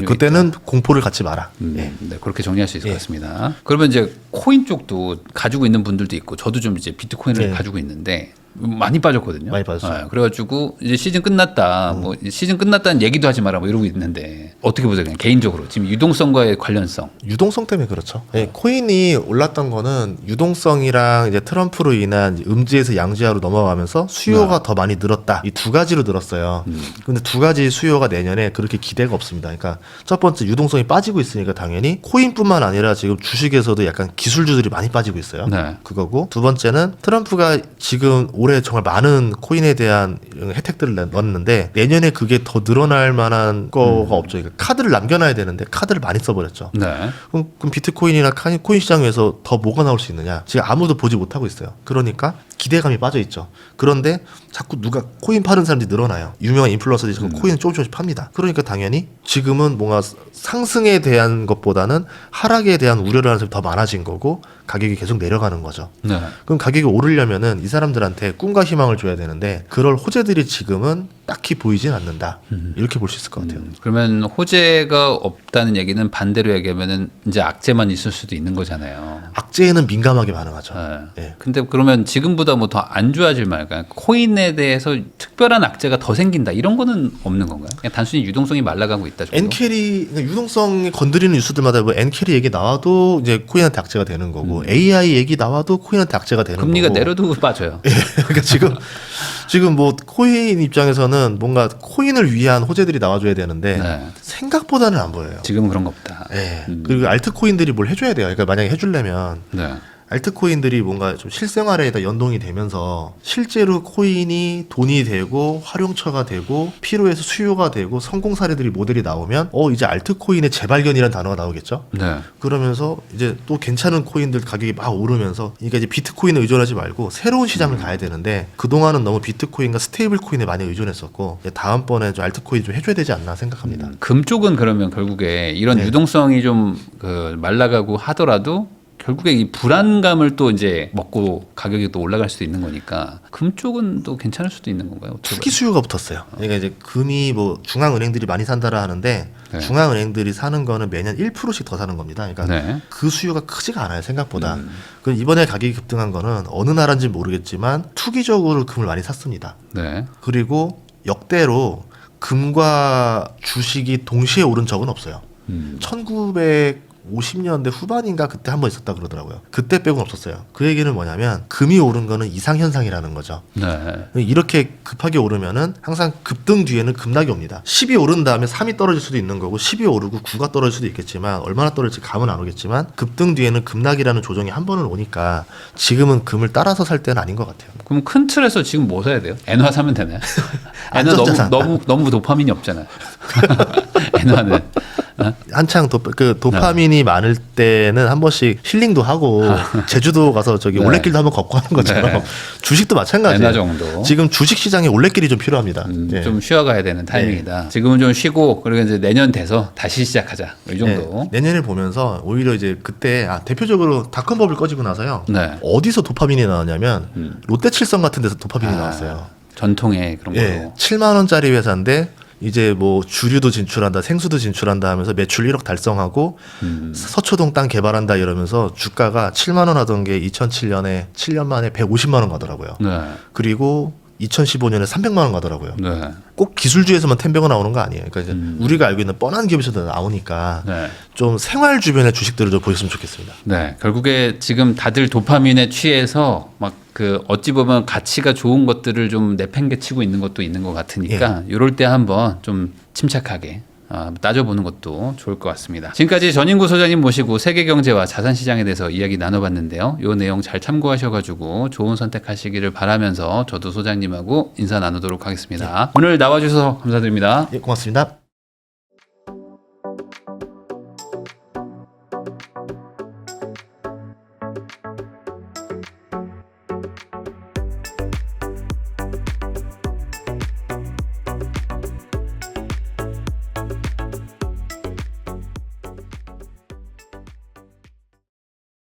그때는 공포를 갖지 마라. 예. 네, 그렇게 정리할 수 있을 것 같습니다. 그러면 이제 코인 쪽도 가지고 있는 분들도 있고 저도 좀 이제 비트코인을 가지고 있는데 많이 빠졌거든요. 많이 빠졌어요. 그래가지고 이제 시즌 끝났다, 뭐 시즌 끝났다는 얘기도 하지 마라, 뭐 이러고 있는데 어떻게 보세요? 그냥 개인적으로 지금 유동성과의 관련성. 유동성 때문에 그렇죠. 예, 코인이 올랐던 거는 유동성이랑 이제 트럼프로 인한 음지에서 양지하로 넘어가면서 수요가 더 많이 늘었다. 이 두 가지로 늘었어요. 근데 두 가지 수요가 내년에 그렇게 기대가 없습니다. 그러니까 첫 번째 유동성이 빠지고 있으니까 당연히 코인뿐만 아니라 지금 주식에서도 약간 기술주들이 많이 빠지고 있어요. 네. 그거고 두 번째는 트럼프가 지금 올해 정말 많은 코인에 대한 혜택들을 넣었는데 내년에 그게 더 늘어날 만한 거가 없죠. 그러니까 카드를 남겨놔야 되는데 카드를 많이 써버렸죠. 네. 그럼 비트코인이나 코인 시장에서 더 뭐가 나올 수 있느냐? 지금 아무도 보지 못하고 있어요. 그러니까 기대감이 빠져 있죠. 그런데 자꾸 누가 코인 파는 사람들이 늘어나요. 유명한 인플루언서들이 지금 코인을 조금씩 팝니다. 그러니까 당연히 지금은 뭔가 상승에 대한 것보다는 하락에 대한 우려를 하는 사람이 더 많아진 거고 가격이 계속 내려가는 거죠. 네. 그럼 가격이 오르려면은 이 사람들한테 꿈과 희망을 줘야 되는데 그럴 호재들이 지금은 딱히 보이진 않는다. 이렇게 볼 수 있을 것 같아요. 그러면 호재가 없다는 얘기는 반대로 얘기하면은 이제 악재만 있을 수도 있는 거잖아요. 악재에는 민감하게 반응하죠. 네. 예. 근데 그러면 지금보다 뭐 더 안 좋아질 말까? 코인에 대해서 특별한 악재가 더 생긴다 이런 거는 없는 건가요? 그냥 단순히 유동성이 말라가고 있다 정도? 엔캐리 그러니까 유동성이 건드리는 뉴스들마다 뭐 엔캐리 얘기 나와도 이제 코인한테 악재가 되는 거고 AI 얘기 나와도 코인한테 악재가 되는 금리가 거고. 내려도 빠져요. 예, 그러니까 지금 뭐 코인 입장에서는 뭔가 코인을 위한 호재들이 나와줘야 되는데 네. 생각보다는 안 보여요. 지금은 그런 거 없다. 예. 그리고 알트코인들이 뭘 해줘야 돼요. 그러니까 만약에 해주려면 네. 알트코인들이 뭔가 좀 실생활에다 연동이 되면서 실제로 코인이 돈이 되고 활용처가 되고 필요해서 수요가 되고 성공 사례들이 모델이 나오면 이제 알트코인의 재발견이라는 단어가 나오겠죠. 네. 그러면서 이제 또 괜찮은 코인들 가격이 막 오르면서 그러니까 이제 비트코인에 의존하지 말고 새로운 시장을 가야 되는데 그동안은 너무 비트코인과 스테이블 코인에 많이 의존했었고 이제 다음번에 좀 알트코인 좀 해줘야 되지 않나 생각합니다. 금 쪽은 그러면 결국에 이런 네. 유동성이 좀 말라가고 하더라도 결국에 이 불안감을 또 이제 먹고 가격이 또 올라갈 수도 있는 거니까 금 쪽은 또 괜찮을 수도 있는 건가요? 투기 수요가 붙었어요. 그러니까 이제 금이 뭐 중앙은행들이 많이 산다라 하는데 네. 중앙은행들이 사는 거는 매년 1%씩 더 사는 겁니다. 그러니까 네. 그 수요가 크지가 않아요 생각보다. 그럼 이번에 가격이 급등한 거는 어느 나라인지 모르겠지만 투기적으로 금을 많이 샀습니다. 네. 그리고 역대로 금과 주식이 동시에 오른 적은 없어요. 1950년대 후반인가 그때 한 번 있었다 그러더라고요. 그때 빼고는 없었어요. 그 얘기는 뭐냐면 금이 오른 거는 이상현상이라는 거죠. 네. 이렇게 급하게 오르면은 항상 급등 뒤에는 급락이 옵니다. 10이 오른 다음에 3이 떨어질 수도 있는 거고 10이 오르고 9가 떨어질 수도 있겠지만 얼마나 떨어질지 감은 안 오겠지만 급등 뒤에는 급락이라는 조정이 한 번은 오니까 지금은 금을 따라서 살 때는 아닌 것 같아요. 그럼 큰 틀에서 지금 뭐 사야 돼요? 엔화 사면 되나요? 엔화 안전자산. 너무 도파민이 없잖아요. 엔화는 한창 도파민이 많을 때는 한 번씩 힐링도 하고 제주도 가서 저기 네. 올레길도 한번 걷고 하는 것처럼 네. 주식도 마찬가지예요. 엔화 정도. 지금 주식 시장에 올레길이 좀 필요합니다. 예. 좀 쉬어가야 되는 타이밍이다. 지금은 좀 쉬고 그리고 이제 내년 돼서 다시 시작하자. 이 정도. 예. 내년을 보면서 오히려 이제 그때 대표적으로 닷컴버블 꺼지고 나서요. 네. 어디서 도파민이 나왔냐면 롯데칠성 같은 데서 도파민이 나왔어요. 전통의 그런 거로. 예, 7만 원짜리 회사인데 이제 뭐 주류도 진출한다, 생수도 진출한다 하면서 매출 1억 달성하고 서초동 땅 개발한다 이러면서 주가가 7만 원 하던 게 2007년에 7년 만에 150만 원 가더라고요. 네. 그리고 2015년에 300만 원 가더라고요. 네. 꼭 기술주에서만 텐베가 나오는 거 아니에요. 그러니까 이제 우리가 알고 있는 뻔한 기업에서도 나오니까 네. 좀 생활 주변의 주식들을 좀 보셨으면 좋겠습니다. 네, 결국에 지금 다들 도파민에 취해서 막 그 어찌 보면 가치가 좋은 것들을 좀 내팽개치고 있는 것도 있는 것 같으니까 이럴 때 한번 좀 침착하게 따져보는 것도 좋을 것 같습니다. 지금까지 전인구 소장님 모시고 세계 경제와 자산 시장에 대해서 이야기 나눠봤는데요. 이 내용 잘 참고하셔가지고 좋은 선택하시기를 바라면서 저도 소장님하고 인사 나누도록 하겠습니다. 오늘 나와주셔서 감사드립니다. 예, 고맙습니다.